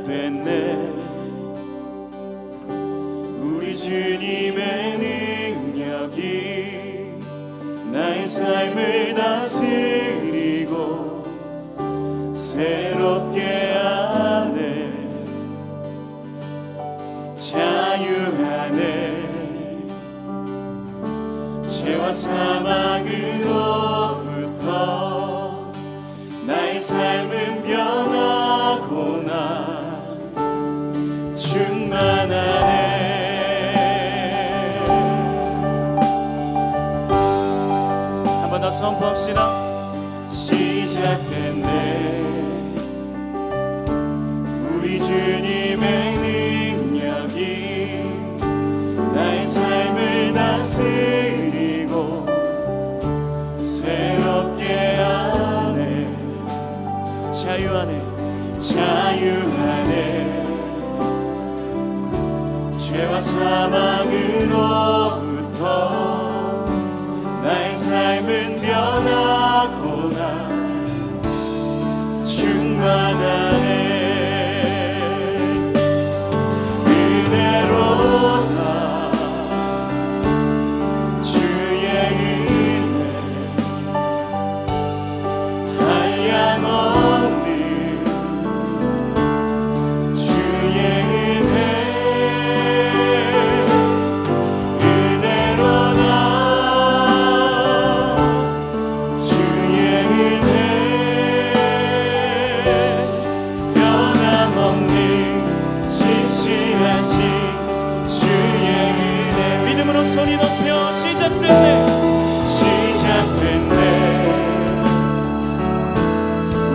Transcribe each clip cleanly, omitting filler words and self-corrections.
시작됐네. 우리 주님의 능력이 나의 삶을 다스리고 새롭게 하네. 자유하네. 죄와 사망으로부터 나의 삶은 변하구나. 충만하네. 한 번 더 선포합시다. 시작됐네. 우리 주님의 능력이 나의 삶을 다스리고 새롭게 하네. 자유하네. 자유하네. 죄와 사망으로부터 나의 삶은 변하구나. 충만하네. 은혜로다. 주의 은혜 한량없는 주의 은혜. 은혜로다. 주의 은혜 변함없는 신실하신 주의 은혜. 믿음으로 손이 높여 시작됐네. 시작됐네.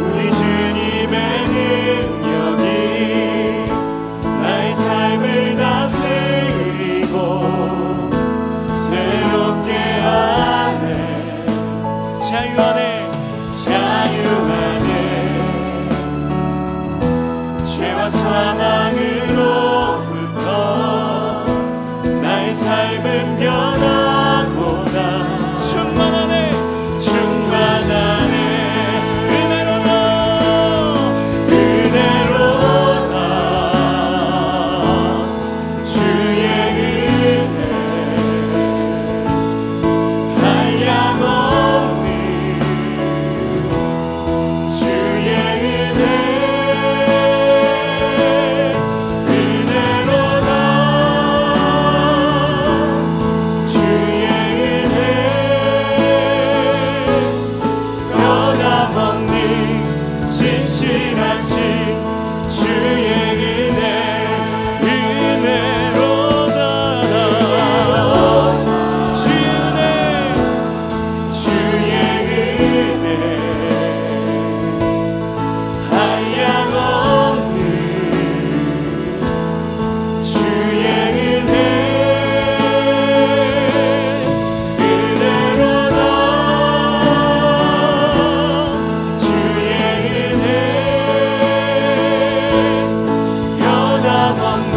우리 주님의 능력이 나의 삶을 다스리고 새롭게 하네. 자유하네. 자유하네. 죄와 사망으로부터 나의 삶은 변하구나. 충만하네. 충만하네. 은혜로다. 은혜로다. 주의 은혜 한량없는 주의 은혜. 은혜로다. 주의 은혜 변함없는 신실하신 주의 은혜. 은혜로다. 주의 은혜. 주의 은혜 한량없는 주의 은혜. 은혜로다. 주의 은혜 변함없는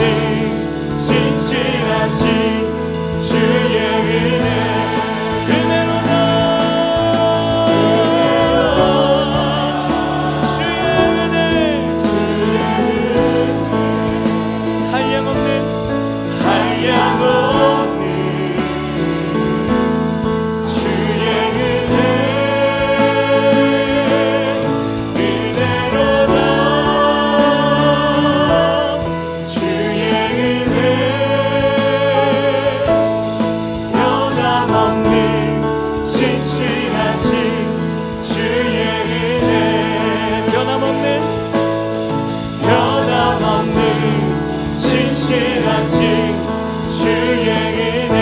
신실하신 주의 은혜. 은혜로다. 주의 은혜 한량없는 한량없는 주의 은혜. 은혜로다. 주의 은혜 변함없는 신실하신 주의 은혜. 변함없는 변함없는 신실하신 주의 은혜.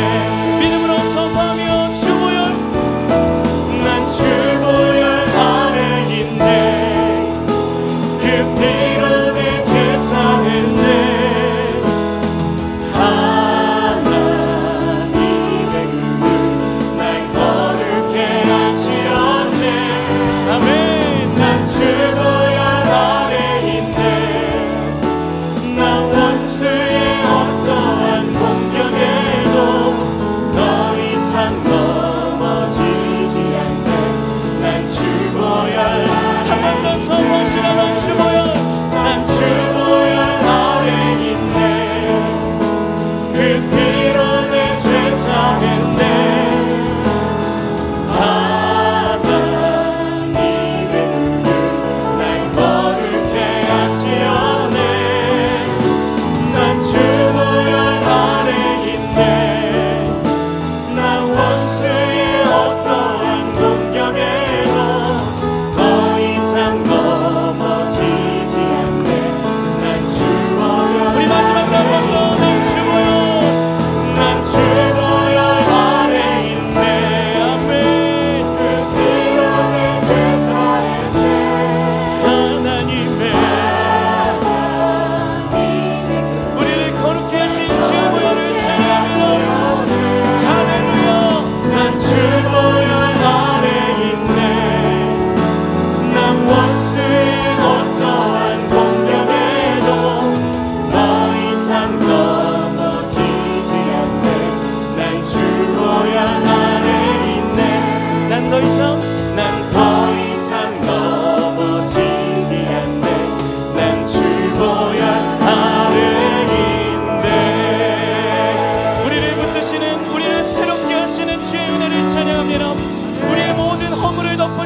믿음으로 선포하며 주보혈. 난 주보혈 안에 있네. 그 피로 내 죄 사했네. 하나님의 은혜 날 거룩해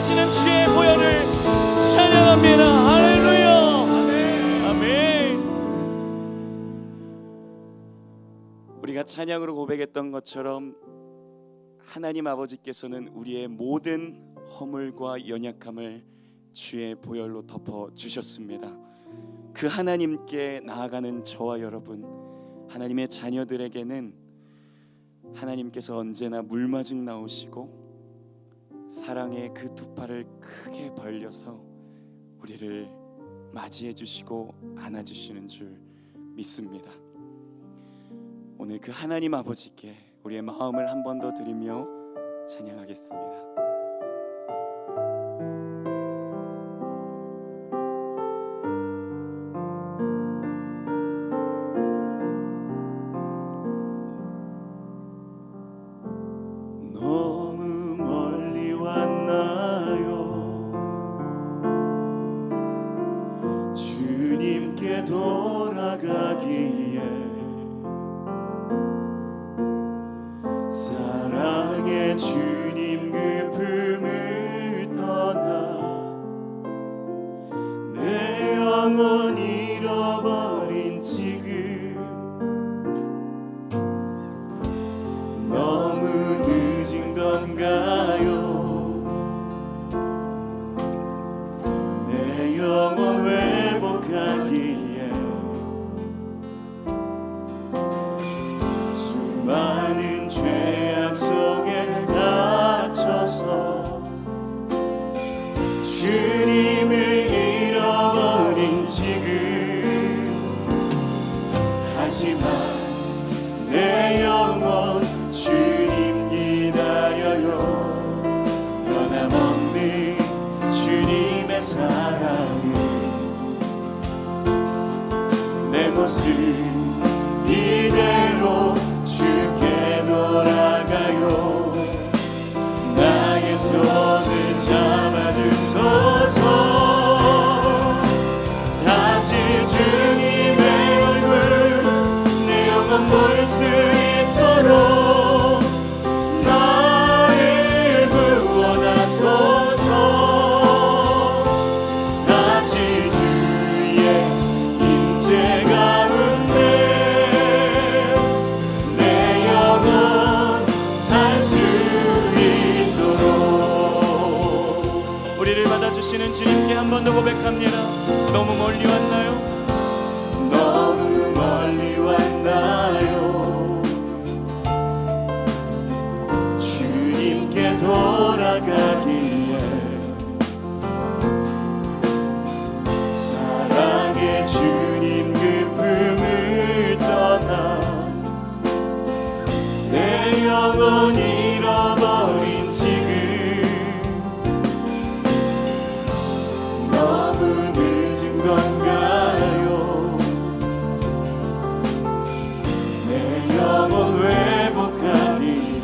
오시는 주의 보혈을 찬양합니다. 할렐루야. 아멘. 우리가 찬양으로 고백했던 것처럼 하나님 아버지께서는 우리의 모든 허물과 연약함을 주의 보혈로 덮어 주셨습니다. 그 하나님께 나아가는 저와 여러분, 하나님의 자녀들에게는 하나님께서 언제나 물마중 나오시고 사랑의 그 두 팔을 크게 벌려서 우리를 맞이해 주시고 안아 주시는 줄 믿습니다. 오늘 그 하나님 아버지께 우리의 마음을 한 번 더 드리며 찬양하겠습니다. 너무 멀리 왔나요? 주님께 돌아가기에 사랑의 주님 그 품을 떠나 내 영혼 잃어버린 지금 너무 늦은 건가요? 내 영혼 회복하기에 수많은 죄악 속에 갇혀서 주님을 잃어버린 지금 하지만 내 영혼 주님 기다려요. 변함없는 주님의 사랑을 내 모습 이대로 주께 돌아가요. 나의 손을 잡아주소서. 다시 주님의 얼굴 내 영혼 볼 수 있도록 나를 구원하소서. 다시 주의 임재 가운데 내 영혼 살 수 있도록. 우리를 받아주시는 주님께 한 번 더 고백합니다. 너무 멀리 왔나요? 너무 멀리 왔나요? 주님께 돌아가기에 사랑의 주님 그 품을 떠나 내 영혼 잃어버린 지금 너무 늦은 건가요? 내 영혼 회복하기에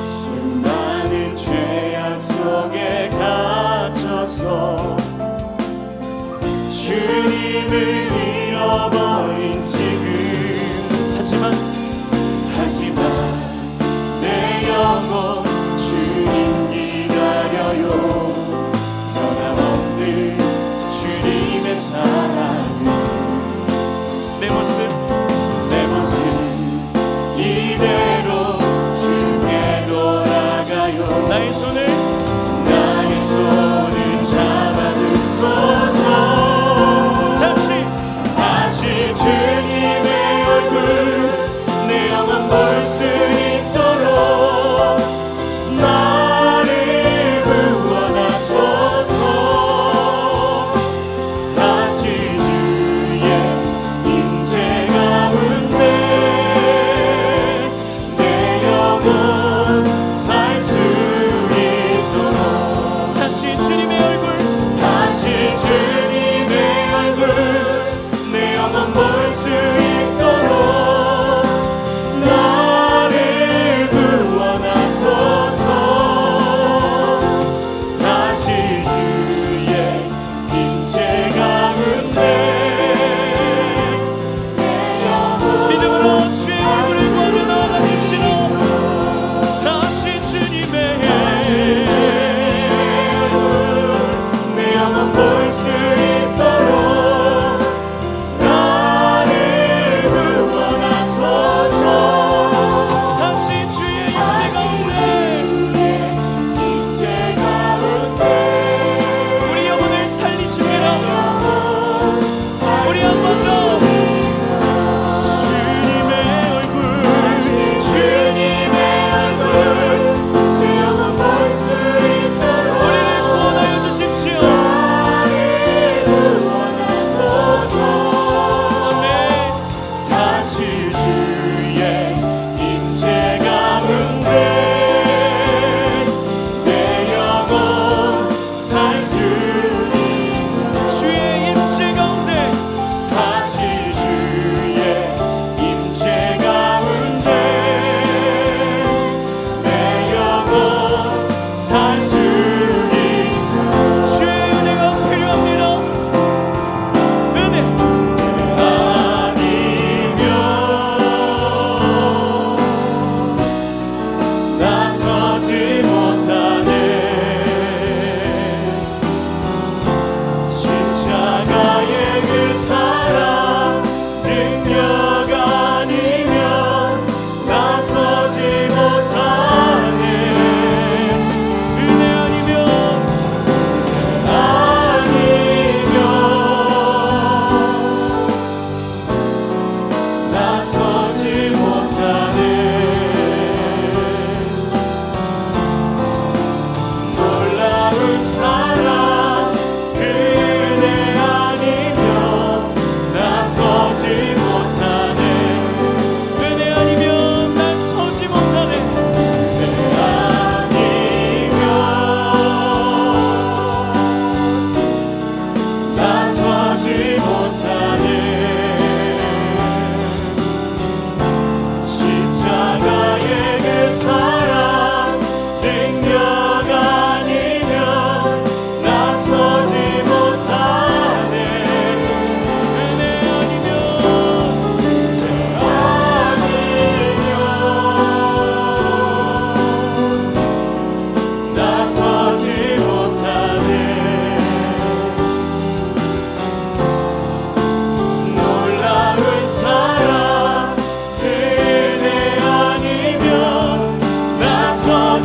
수많은 죄악 속에 갇혀서 주님을 잃어버린 지금 하지만 내 영혼 주님 기다려요. 변함없는 주님의 사랑을 내 모습 이대로 주께 돌아가요. 나의 손을 잡아주소서. 다시 주님의 얼굴 내 영혼 볼 수 있도록 나를 구원하소서. 다시 주의 임재 가운데 내 영혼 살 수 있도록. 다시 주님의 얼굴 내 영혼 볼 수 있도록 나를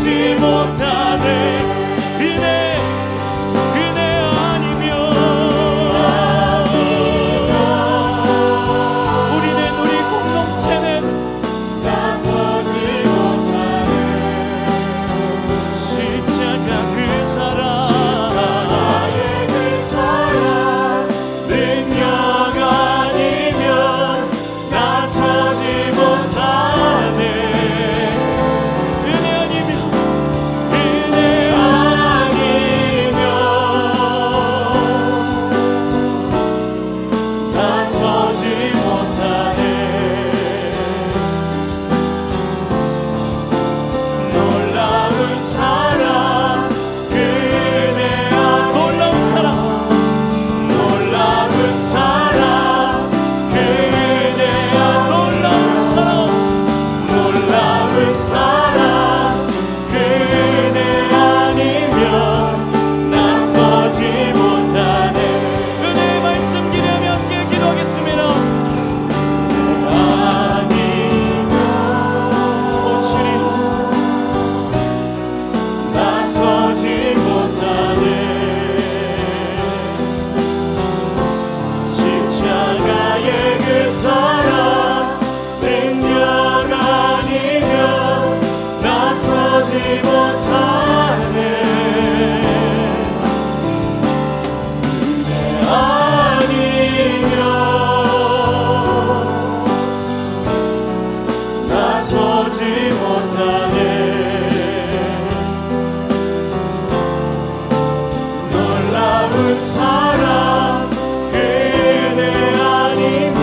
나서지 못하네. 은혜 아니면 우리는 우리 공동체는 나서지 못하네. 십자가 그 사랑 십자가의 그 사랑 능력 아니면 나서지 못하네. 은혜 아니면 나서지 못하네. 놀라운 사랑 그대야. 놀라운 사랑 놀라운 사랑 그대야. 놀라운 사랑 놀라운 사랑 그대 아니면 나서지 못하네. 은혜의 말씀 기대하며 함께 기도하겠습니다. 아니면 오 주님 나서지 못하네. 십자가의 그 사랑 능력 아니면 나서지 못하네. 은혜 아니면 나서지 못하네. 놀라운 사랑 그대 아니면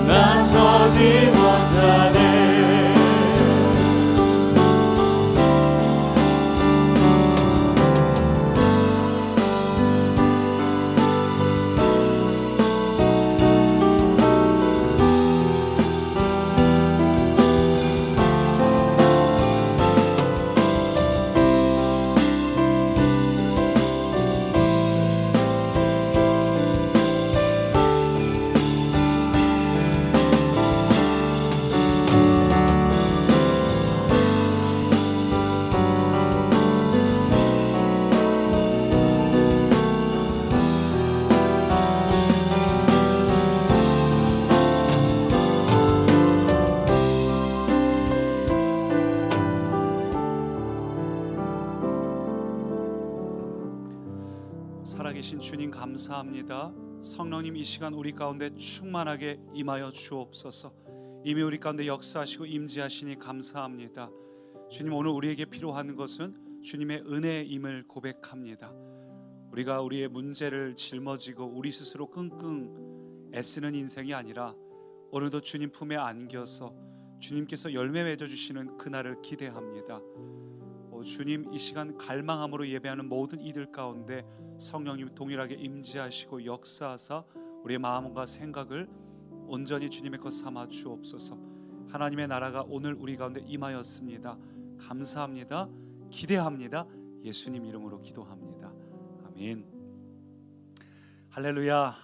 나서지 못하네. 살아계신 주님 감사합니다. 성령님 이 시간 우리 가운데 충만하게 임하여 주옵소서. 이미 우리 가운데 역사하시고 임재하시니 감사합니다. 주님 오늘 우리에게 필요한 것은 주님의 은혜임을 고백합니다. 우리가 우리의 문제를 짊어지고 우리 스스로 끙끙 애쓰는 인생이 아니라 오늘도 주님 품에 안겨서 주님께서 열매 맺어주시는 그날을 기대합니다. 주님 이 시간 갈망함으로 예배하는 모든 이들 가운데 성령님 동일하게 임재하시고 역사하사 우리의 마음과 생각을 온전히 주님의 것 삼아 주옵소서. 하나님의 나라가 오늘 우리 가운데 임하였습니다. 감사합니다. 기대합니다. 예수님 이름으로 기도합니다. 아멘. 할렐루야.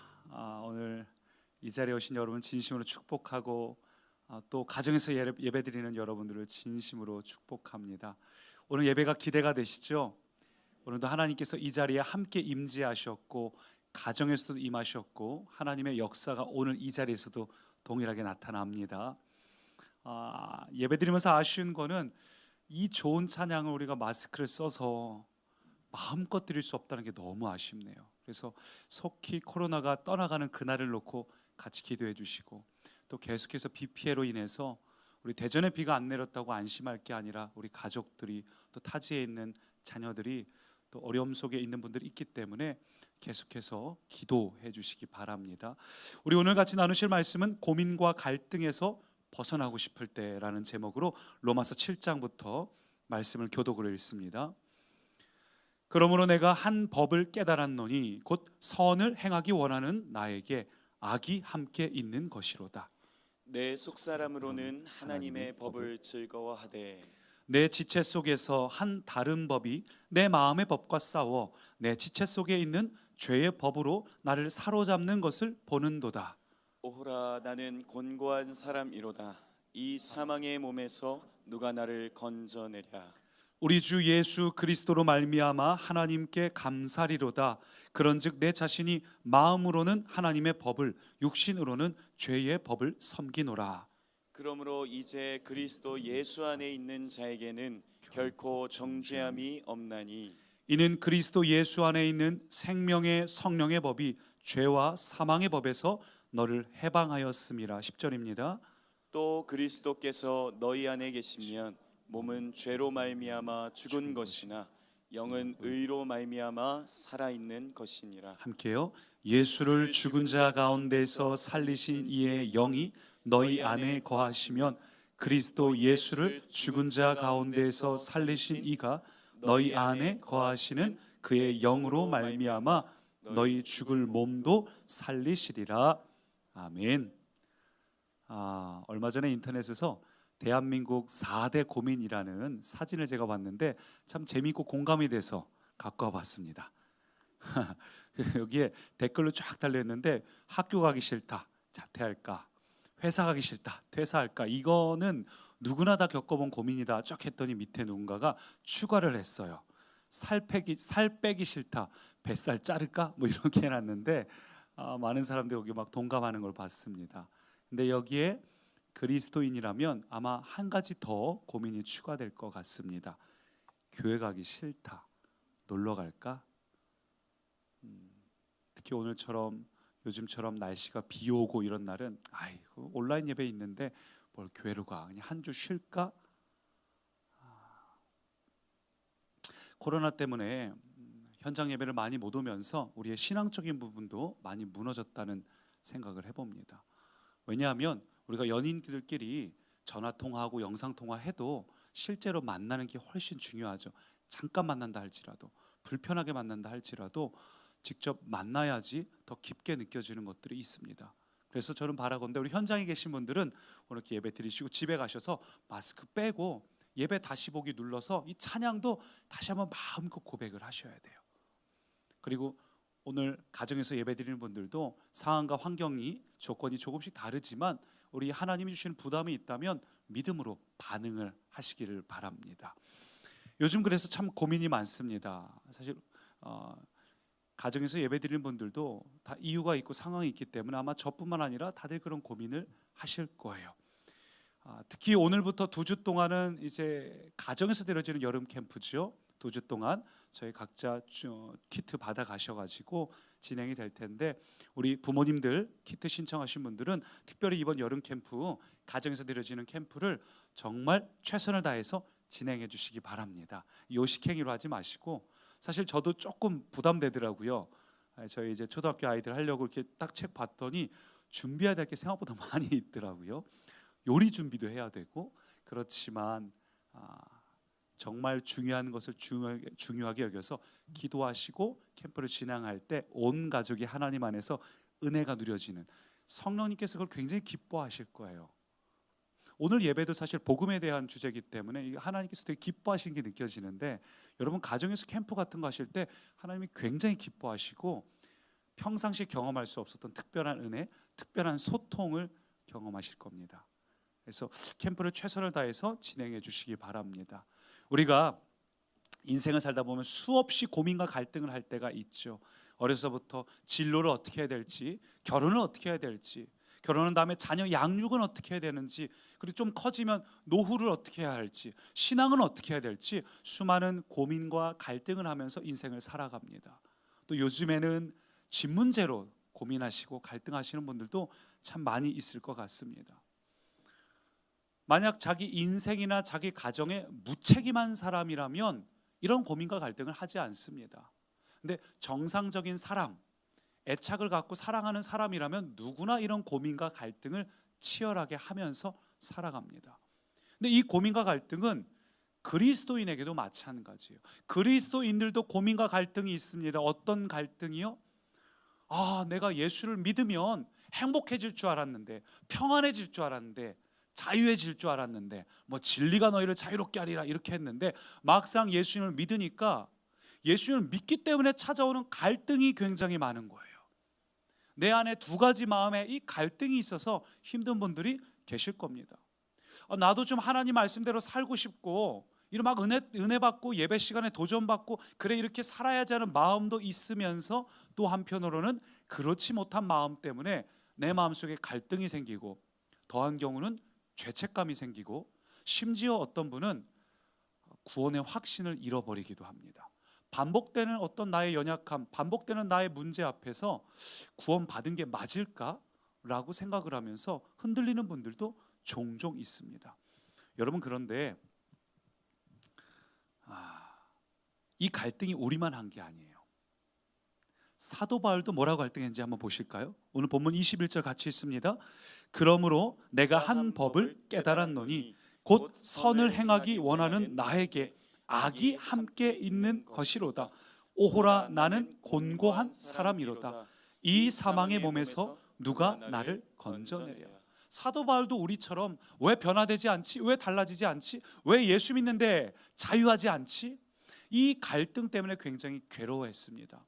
오늘 이 자리에 오신 여러분 진심으로 축복하고 또 가정에서 예배드리는 여러분들을 진심으로 축복합니다. 오늘 예배가 기대가 되시죠? 오늘도 하나님께서 이 자리에 함께 임재하셨고 가정에서도 임하셨고 하나님의 역사가 오늘 이 자리에서도 동일하게 나타납니다. 예배드리면서 아쉬운 거는 이 좋은 찬양을 우리가 마스크를 써서 마음껏 드릴 수 없다는 게 너무 아쉽네요. 그래서 속히 코로나가 떠나가는 그날을 놓고 같이 기도해 주시고 또 계속해서 비 피해로 인해서 우리 대전에 비가 안 내렸다고 안심할 게 아니라 우리 가족들이 또 타지에 있는 자녀들이 또 어려움 속에 있는 분들이 있기 때문에 계속해서 기도해 주시기 바랍니다. 우리 오늘 같이 나누실 말씀은 고민과 갈등에서 벗어나고 싶을 때라는 제목으로 로마서 7장부터 말씀을 교독으로 읽습니다. 그러므로 내가 한 법을 깨달았노니 곧 선을 행하기 원하는 나에게 악이 함께 있는 것이로다. 내 속사람으로는 하나님의 법을 즐거워하되 내 지체 속에서 한 다른 법이 내 마음의 법과 싸워 내 지체 속에 있는 죄의 법으로 나를 사로잡는 것을 보는도다. 오호라 나는 곤고한 사람이로다. 이 사망의 몸에서 누가 나를 건져내랴. 우리 주 예수 그리스도로 말미암아 하나님께 감사리로다. 그런즉 내 자신이 마음으로는 하나님의 법을, 육신으로는 죄의 법을 섬기노라. 그러므로 이제 그리스도 예수 안에 있는 자에게는 결코 정죄함이 없나니 이는 그리스도 예수 안에 있는 생명의 성령의 법이 죄와 사망의 법에서 너를 해방하였음이라. 10절입니다. 또 그리스도께서 너희 안에 계시면 몸은 죄로 말미암아 죽은 것이나 영은 의로 말미암아 살아있는 것이니라. 함께요. 예수를 죽은 자 가운데서 살리신 이의 영이 너희 안에 거하시면 그리스도 예수를 죽은 자 가운데서 살리신 이가 너희 안에 거하시는 그의 영으로 말미암아 너희 죽을 몸도 살리시리라. 아멘. 얼마 전에 인터넷에서 대한민국 4대 고민이라는 사진을 제가 봤는데 참 재미있고 공감이 돼서 갖고 와봤습니다. 여기에 댓글로 쫙 달려있는데 학교 가기 싫다, 자퇴할까? 회사 가기 싫다, 퇴사할까? 이거는 누구나 다 겪어본 고민이다 쫙 했더니 밑에 누군가가 추가를 했어요. 살 빼기 싫다, 뱃살 자를까? 뭐 이렇게 해놨는데 많은 사람들이 여기 막 동감하는 걸 봤습니다. 근데 여기에 그리스도인이라면 아마 한 가지 더 고민이 추가될 것 같습니다. 교회 가기 싫다, 놀러 갈까? 특히 오늘처럼 요즘처럼 날씨가 비 오고 이런 날은 아이고 온라인 예배 있는데 뭘 교회로 가, 그냥 한 주 쉴까? 코로나 때문에 현장 예배를 많이 못 오면서 우리의 신앙적인 부분도 많이 무너졌다는 생각을 해봅니다. 왜냐하면 우리가 연인들끼리 전화통화하고 영상통화해도 실제로 만나는 게 훨씬 중요하죠. 잠깐 만난다 할지라도, 불편하게 만난다 할지라도 직접 만나야지 더 깊게 느껴지는 것들이 있습니다. 그래서 저는 바라건대 우리 현장에 계신 분들은 오늘 이렇게 예배 드리시고 집에 가셔서 마스크 빼고 예배 다시 보기 눌러서 이 찬양도 다시 한번 마음껏 고백을 하셔야 돼요. 그리고 오늘 가정에서 예배 드리는 분들도 상황과 환경이 조건이 조금씩 다르지만 우리 하나님이 주시는 부담이 있다면 믿음으로 반응을 하시기를 바랍니다. 요즘 그래서 참 고민이 많습니다. 사실 가정에서 예배 드리는 분들도 다 이유가 있고 상황이 있기 때문에 아마 저뿐만 아니라 다들 그런 고민을 하실 거예요. 특히 오늘부터 2주 동안은 이제 가정에서 드려지는 여름 캠프죠. 2주 동안 저희 각자 키트 받아 가셔가지고 진행이 될 텐데 우리 부모님들 키트 신청하신 분들은 특별히 이번 여름 캠프 가정에서 드려지는 캠프를 정말 최선을 다해서 진행해 주시기 바랍니다. 요식행위로 하지 마시고, 사실 저도 조금 부담되더라고요. 저희 이제 초등학교 아이들 하려고 이렇게 딱 책 봤더니 준비해야 될 게 생각보다 많이 있더라고요. 요리 준비도 해야 되고, 그렇지만 정말 중요한 것을 중요하게 여겨서 기도하시고 캠프를 진행할 때 온 가족이 하나님 안에서 은혜가 누려지는, 성령님께서 그걸 굉장히 기뻐하실 거예요. 오늘 예배도 사실 복음에 대한 주제이기 때문에 하나님께서 되게 기뻐하시는 게 느껴지는데, 여러분 가정에서 캠프 같은 거 하실 때 하나님이 굉장히 기뻐하시고 평상시 경험할 수 없었던 특별한 은혜, 특별한 소통을 경험하실 겁니다. 그래서 캠프를 최선을 다해서 진행해 주시기 바랍니다. 우리가 인생을 살다 보면 수없이 고민과 갈등을 할 때가 있죠. 어려서부터 진로를 어떻게 해야 될지, 결혼을 어떻게 해야 될지, 결혼한 다음에 자녀 양육은 어떻게 해야 되는지, 그리고 좀 커지면 노후를 어떻게 해야 할지, 신앙은 어떻게 해야 될지 수많은 고민과 갈등을 하면서 인생을 살아갑니다. 또 요즘에는 집 문제로 고민하시고 갈등하시는 분들도 참 많이 있을 것 같습니다. 만약 자기 인생이나 자기 가정에 무책임한 사람이라면 이런 고민과 갈등을 하지 않습니다. 근데 정상적인 사랑, 애착을 갖고 사랑하는 사람이라면 누구나 이런 고민과 갈등을 치열하게 하면서 살아갑니다. 근데 이 고민과 갈등은 그리스도인에게도 마찬가지예요. 그리스도인들도 고민과 갈등이 있습니다. 어떤 갈등이요? 내가 예수를 믿으면 행복해질 줄 알았는데, 평안해질 줄 알았는데, 자유해질 줄 알았는데, 진리가 너희를 자유롭게 하리라 이렇게 했는데, 막상 예수님을 믿으니까 예수님을 믿기 때문에 찾아오는 갈등이 굉장히 많은 거예요. 내 안에 두 가지 마음에 이 갈등이 있어서 힘든 분들이 계실 겁니다. 나도 좀 하나님 말씀대로 살고 싶고 이런 막 은혜 받고 예배 시간에 도전 받고 그래 이렇게 살아야지 하는 마음도 있으면서 또 한편으로는 그렇지 못한 마음 때문에 내 마음속에 갈등이 생기고 더한 경우는 죄책감이 생기고 심지어 어떤 분은 구원의 확신을 잃어버리기도 합니다. 반복되는 어떤 나의 연약함, 반복되는 나의 문제 앞에서 구원받은 게 맞을까라고 생각을 하면서 흔들리는 분들도 종종 있습니다. 여러분, 그런데 이 갈등이 우리만 한 게 아니에요. 사도 바울도 뭐라고 갈등했는지 한번 보실까요? 오늘 본문 21절 같이 있습니다. 그러므로 내가 한 법을 깨달았노니 곧 선을 행하기 원하는 나에게 악이 함께 있는 것이로다. 오호라, 나는 곤고한 사람이로다. 이 사망의 몸에서 누가 나를 건져내랴. 사도 바울도 우리처럼 왜 변화되지 않지? 왜 달라지지 않지? 왜 예수 믿는데 자유하지 않지? 이 갈등 때문에 굉장히 괴로워했습니다.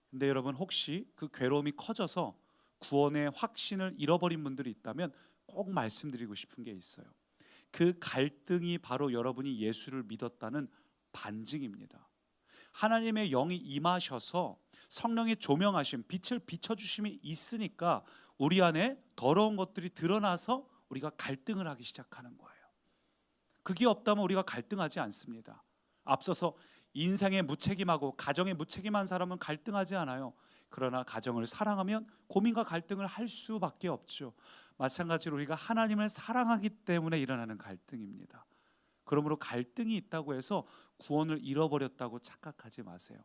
근데 여러분, 혹시 그 괴로움이 커져서 구원의 확신을 잃어버린 분들이 있다면 꼭 말씀드리고 싶은 게 있어요. 그 갈등이 바로 여러분이 예수를 믿었다는 반증입니다. 하나님의 영이 임하셔서 성령의 조명하심, 빛을 비춰주심이 있으니까 우리 안에 더러운 것들이 드러나서 우리가 갈등을 하기 시작하는 거예요. 그게 없다면 우리가 갈등하지 않습니다. 앞서서 인생에 무책임하고 가정에 무책임한 사람은 갈등하지 않아요. 그러나 가정을 사랑하면 고민과 갈등을 할 수밖에 없죠. 마찬가지로 우리가 하나님을 사랑하기 때문에 일어나는 갈등입니다. 그러므로 갈등이 있다고 해서 구원을 잃어버렸다고 착각하지 마세요.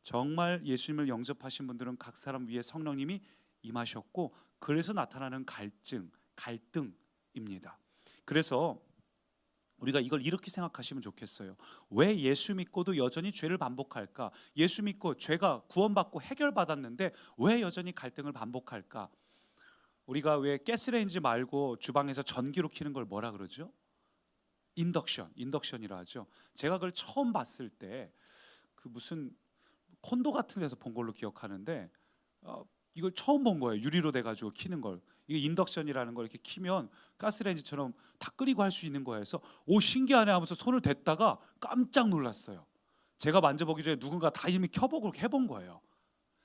정말 예수님을 영접하신 분들은 각 사람 위에 성령님이 임하셨고 그래서 나타나는 갈등입니다. 그래서 우리가 이걸 이렇게 생각하시면 좋겠어요. 왜 예수 믿고도 여전히 죄를 반복할까? 예수 믿고 죄가 구원받고 해결받았는데 왜 여전히 갈등을 반복할까? 우리가 왜 가스레인지 말고 주방에서 전기로 켜는 걸 뭐라 그러죠? 인덕션이라 하죠. 제가 그걸 처음 봤을 때 그 무슨 콘도 같은 데서 본 걸로 기억하는데 이걸 처음 본 거예요. 유리로 돼가지고 켜는 걸. 이게 인덕션이라는 걸 이렇게 키면 가스레인지처럼 다 끓이고 할 수 있는 거예요. 그래서 오, 신기하네 하면서 손을 댔다가 깜짝 놀랐어요. 제가 만져보기 전에 누군가 다 이미 켜보고 그렇게 해본 거예요.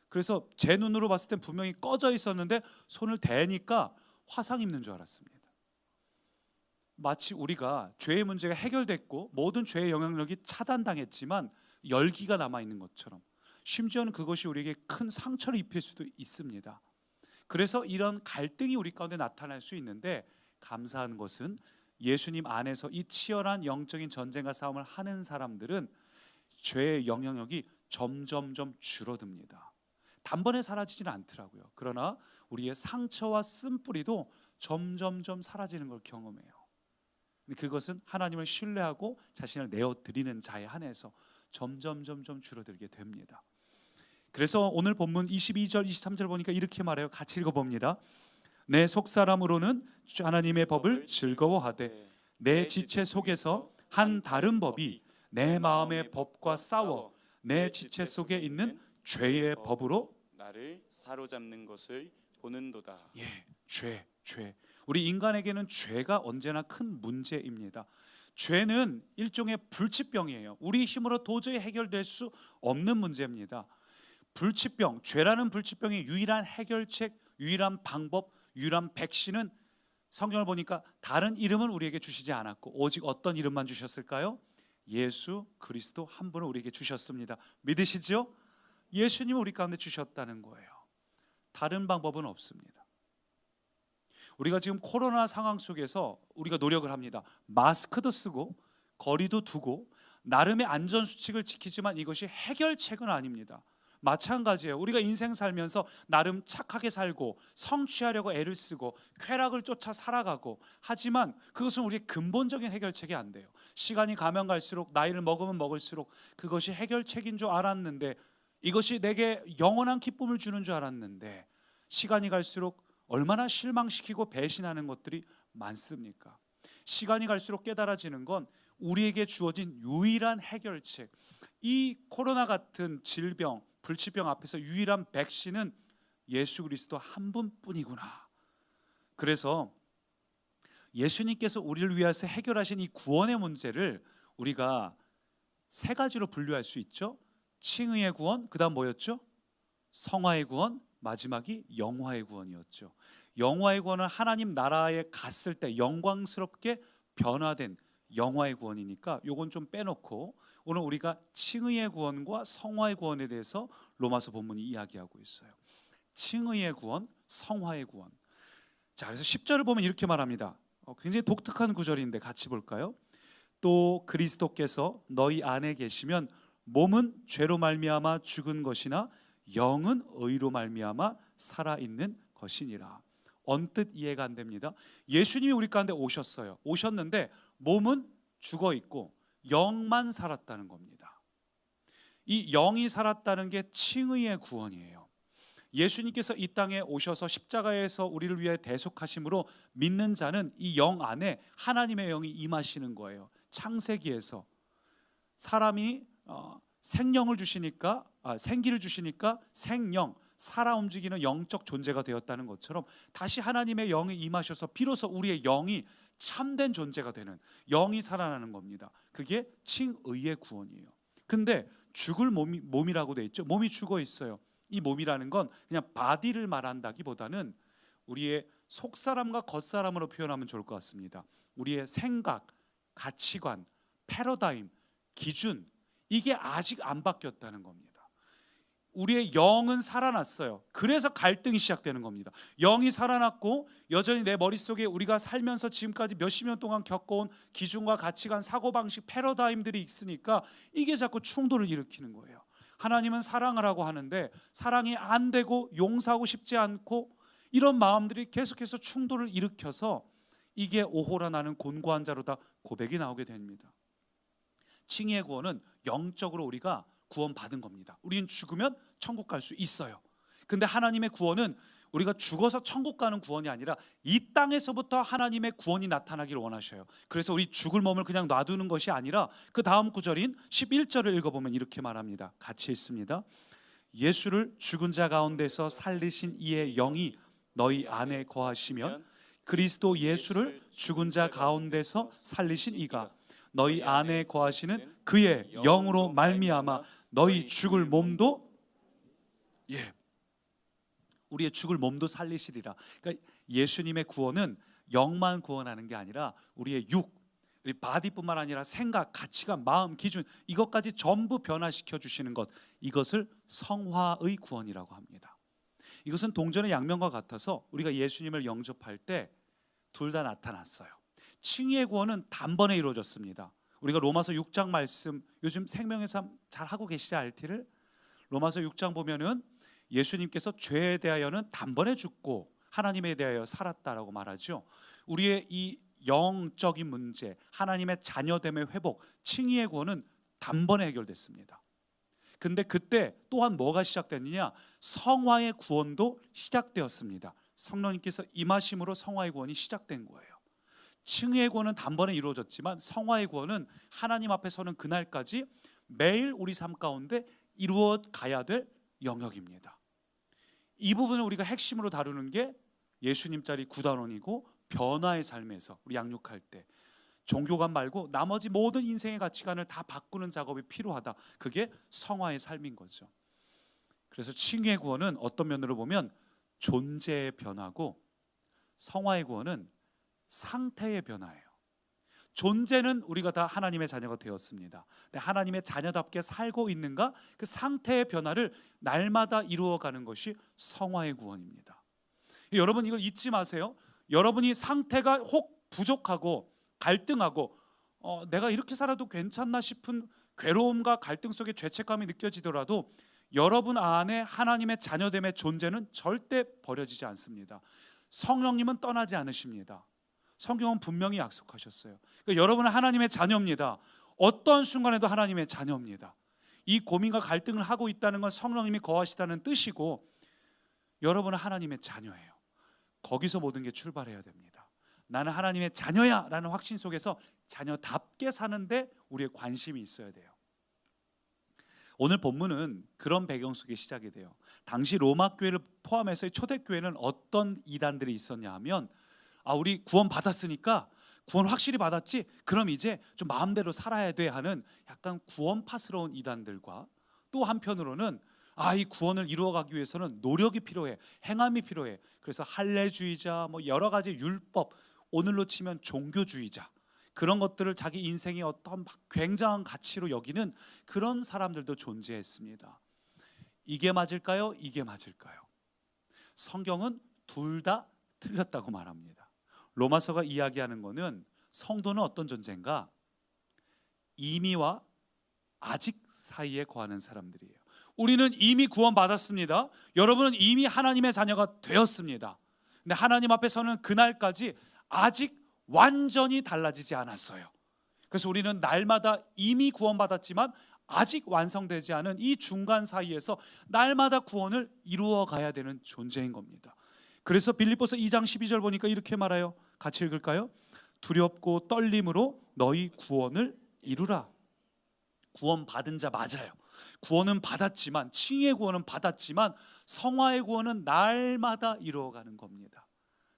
그래서 제 눈으로 봤을 땐 분명히 꺼져 있었는데 손을 대니까 화상 입는 줄 알았습니다. 마치 우리가 죄의 문제가 해결됐고 모든 죄의 영향력이 차단당했지만 열기가 남아있는 것처럼, 심지어는 그것이 우리에게 큰 상처를 입힐 수도 있습니다. 그래서 이런 갈등이 우리 가운데 나타날 수 있는데, 감사한 것은 예수님 안에서 이 치열한 영적인 전쟁과 싸움을 하는 사람들은 죄의 영향력이 점점점 줄어듭니다. 단번에 사라지지는 않더라고요. 그러나 우리의 상처와 쓴뿌리도 점점점 사라지는 걸 경험해요. 그것은 하나님을 신뢰하고 자신을 내어드리는 자에 한해서 점점 줄어들게 됩니다. 그래서 오늘 본문 22절 23절 보니까 이렇게 말해요. 같이 읽어봅니다. 내 속사람으로는 하나님의 법을 즐거워하되 내 지체 속에서 한 다른 법이 내 마음의 법과 싸워 내 지체 속에 있는 죄의 법으로 나를 사로잡는 것을 보는도다. 죄. 우리 인간에게는 죄가 언제나 큰 문제입니다. 죄는 일종의 불치병이에요. 우리 힘으로 도저히 해결될 수 없는 문제입니다. 불치병, 죄라는 불치병의 유일한 해결책, 유일한 방법, 유일한 백신은 성경을 보니까 다른 이름은 우리에게 주시지 않았고 오직 어떤 이름만 주셨을까요? 예수 그리스도 한 분을 우리에게 주셨습니다. 믿으시죠? 예수님을 우리 가운데 주셨다는 거예요. 다른 방법은 없습니다. 우리가 지금 코로나 상황 속에서 우리가 노력을 합니다. 마스크도 쓰고 거리도 두고 나름의 안전수칙을 지키지만 이것이 해결책은 아닙니다. 마찬가지예요. 우리가 인생 살면서 나름 착하게 살고 성취하려고 애를 쓰고 쾌락을 쫓아 살아가고 하지만 그것은 우리의 근본적인 해결책이 안 돼요. 시간이 가면 갈수록 나이를 먹으면 먹을수록 그것이 해결책인 줄 알았는데, 이것이 내게 영원한 기쁨을 주는 줄 알았는데 시간이 갈수록 얼마나 실망시키고 배신하는 것들이 많습니까? 시간이 갈수록 깨달아지는 건 우리에게 주어진 유일한 해결책, 이 코로나 같은 질병, 불치병 앞에서 유일한 백신은 예수 그리스도 한 분뿐이구나. 그래서 예수님께서 우리를 위해서 해결하신 이 구원의 문제를 우리가 세 가지로 분류할 수 있죠. 칭의의 구원, 그다음 뭐였죠? 성화의 구원, 마지막이 영화의 구원이었죠. 영화의 구원은 하나님 나라에 갔을 때 영광스럽게 변화된 영화의 구원이니까 요건 좀 빼놓고 오늘 우리가 칭의의 구원과 성화의 구원에 대해서 로마서 본문이 이야기하고 있어요. 칭의의 구원, 성화의 구원. 자, 그래서 10절을 보면 이렇게 말합니다. 굉장히 독특한 구절인데 같이 볼까요? 또 그리스도께서 너희 안에 계시면 몸은 죄로 말미암아 죽은 것이나 영은 의로 말미암아 살아 있는 것이니라. 언뜻 이해가 안 됩니다. 예수님이 우리 가운데 오셨어요. 오셨는데 몸은 죽어 있고 영만 살았다는 겁니다. 이 영이 살았다는 게 칭의의 구원이에요. 예수님께서 이 땅에 오셔서 십자가에서 우리를 위해 대속하심으로 믿는 자는 이 영 안에 하나님의 영이 임하시는 거예요. 창세기에서 사람이 생명을 주시니까 생기를 주시니까 생명, 살아 움직이는 영적 존재가 되었다는 것처럼 다시 하나님의 영이 임하셔서 비로소 우리의 영이 참된 존재가 되는, 영이 살아나는 겁니다. 그게 칭의의 구원이에요. 근데 죽을 몸이라고 돼 있죠. 몸이 죽어 있어요. 이 몸이라는 건 그냥 바디를 말한다기보다는 우리의 속사람과 겉사람으로 표현하면 좋을 것 같습니다. 우리의 생각, 가치관, 패러다임, 기준, 이게 아직 안 바뀌었다는 겁니다. 우리의 영은 살아났어요. 그래서 갈등이 시작되는 겁니다. 영이 살아났고 여전히 내 머릿속에 우리가 살면서 지금까지 몇십 년 동안 겪어온 기준과 가치관, 사고방식, 패러다임들이 있으니까 이게 자꾸 충돌을 일으키는 거예요. 하나님은 사랑을 하고 하는데 사랑이 안 되고 용서하고 싶지 않고 이런 마음들이 계속해서 충돌을 일으켜서 이게 오호라 나는 곤고한 자로다 고백이 나오게 됩니다. 칭의의 구원은 영적으로 우리가 구원받은 겁니다. 우리는 죽으면 천국 갈 수 있어요. 근데 하나님의 구원은 우리가 죽어서 천국 가는 구원이 아니라 이 땅에서부터 하나님의 구원이 나타나기를 원하셔요. 그래서 우리 죽을 몸을 그냥 놔두는 것이 아니라 그 다음 구절인 11절을 읽어보면 이렇게 말합니다. 같이 읽습니다. 예수를 죽은 자 가운데서 살리신 이의 영이 너희 안에 거하시면 그리스도 예수를 죽은 자 가운데서 살리신 이가 너희 안에 거하시는 그의 영으로 말미암아 너희 죽을 몸도 우리의 죽을 몸도 살리시리라. 그러니까 예수님의 구원은 영만 구원하는 게 아니라 우리의 우리 바디뿐만 아니라 생각, 가치관, 마음, 기준 이것까지 전부 변화시켜 주시는 것, 이것을 성화의 구원이라고 합니다. 이것은 동전의 양면과 같아서 우리가 예수님을 영접할 때 둘 다 나타났어요. 칭의의 구원은 단번에 이루어졌습니다. 우리가 로마서 6장 말씀 요즘 생명의 삶 잘 하고 계시죠? RT를 로마서 6장 보면은 예수님께서 죄에 대하여는 단번에 죽고 하나님에 대하여 살았다라고 말하죠. 우리의 이 영적인 문제, 하나님의 자녀됨의 회복, 칭의의 구원은 단번에 해결됐습니다. 근데 그때 또한 뭐가 시작됐느냐? 성화의 구원도 시작되었습니다. 성령님께서 임하심으로 성화의 구원이 시작된 거예요. 칭의의 구원은 단번에 이루어졌지만 성화의 구원은 하나님 앞에 서는 그날까지 매일 우리 삶 가운데 이루어 가야 될 영역입니다. 이 부분을 우리가 핵심으로 다루는 게 예수님짜리 9단원이고 변화의 삶에서 우리 양육할 때 종교관 말고 나머지 모든 인생의 가치관을 다 바꾸는 작업이 필요하다. 그게 성화의 삶인 거죠. 그래서 칭의의 구원은 어떤 면으로 보면 존재의 변화고 성화의 구원은 상태의 변화예요. 존재는 우리가 다 하나님의 자녀가 되었습니다. 근데 하나님의 자녀답게 살고 있는가? 그 상태의 변화를 날마다 이루어가는 것이 성화의 구원입니다. 여러분 이걸 잊지 마세요. 여러분이 상태가 혹 부족하고 갈등하고 내가 이렇게 살아도 괜찮나 싶은 괴로움과 갈등 속에 죄책감이 느껴지더라도 여러분 안에 하나님의 자녀됨의 존재는 절대 버려지지 않습니다. 성령님은 떠나지 않으십니다. 성경은 분명히 약속하셨어요. 그러니까 여러분은 하나님의 자녀입니다. 어떤 순간에도 하나님의 자녀입니다. 이 고민과 갈등을 하고 있다는 건 성령님이 거하시다는 뜻이고 여러분은 하나님의 자녀예요. 거기서 모든 게 출발해야 됩니다. 나는 하나님의 자녀야 라는 확신 속에서 자녀답게 사는데 우리의 관심이 있어야 돼요. 오늘 본문은 그런 배경 속에 시작이 돼요. 당시 로마 교회를 포함해서 초대교회는 어떤 이단들이 있었냐 하면 우리 구원 받았으니까 구원 확실히 받았지? 그럼 이제 좀 마음대로 살아야 돼 하는 약간 구원파스러운 이단들과, 또 한편으로는 이 구원을 이루어가기 위해서는 노력이 필요해, 행함이 필요해. 그래서 할례주의자, 뭐 여러 가지 율법, 오늘로 치면 종교주의자, 그런 것들을 자기 인생의 어떤 막 굉장한 가치로 여기는 그런 사람들도 존재했습니다. 이게 맞을까요? 이게 맞을까요? 성경은 둘 다 틀렸다고 말합니다. 로마서가 이야기하는 것은 성도는 어떤 존재인가? 이미와 아직 사이에 거하는 사람들이에요. 우리는 이미 구원받았습니다. 여러분은 이미 하나님의 자녀가 되었습니다. 근데 하나님 앞에 서는 그날까지 아직 완전히 달라지지 않았어요. 그래서 우리는 날마다 이미 구원받았지만 아직 완성되지 않은 이 중간 사이에서 날마다 구원을 이루어 가야 되는 존재인 겁니다. 그래서 빌립보서 2장 12절 보니까 이렇게 말해요. 같이 읽을까요? 두렵고 떨림으로 너희 구원을 이루라. 구원 받은 자 맞아요. 구원은 받았지만, 칭의의 구원은 받았지만 성화의 구원은 날마다 이루어가는 겁니다.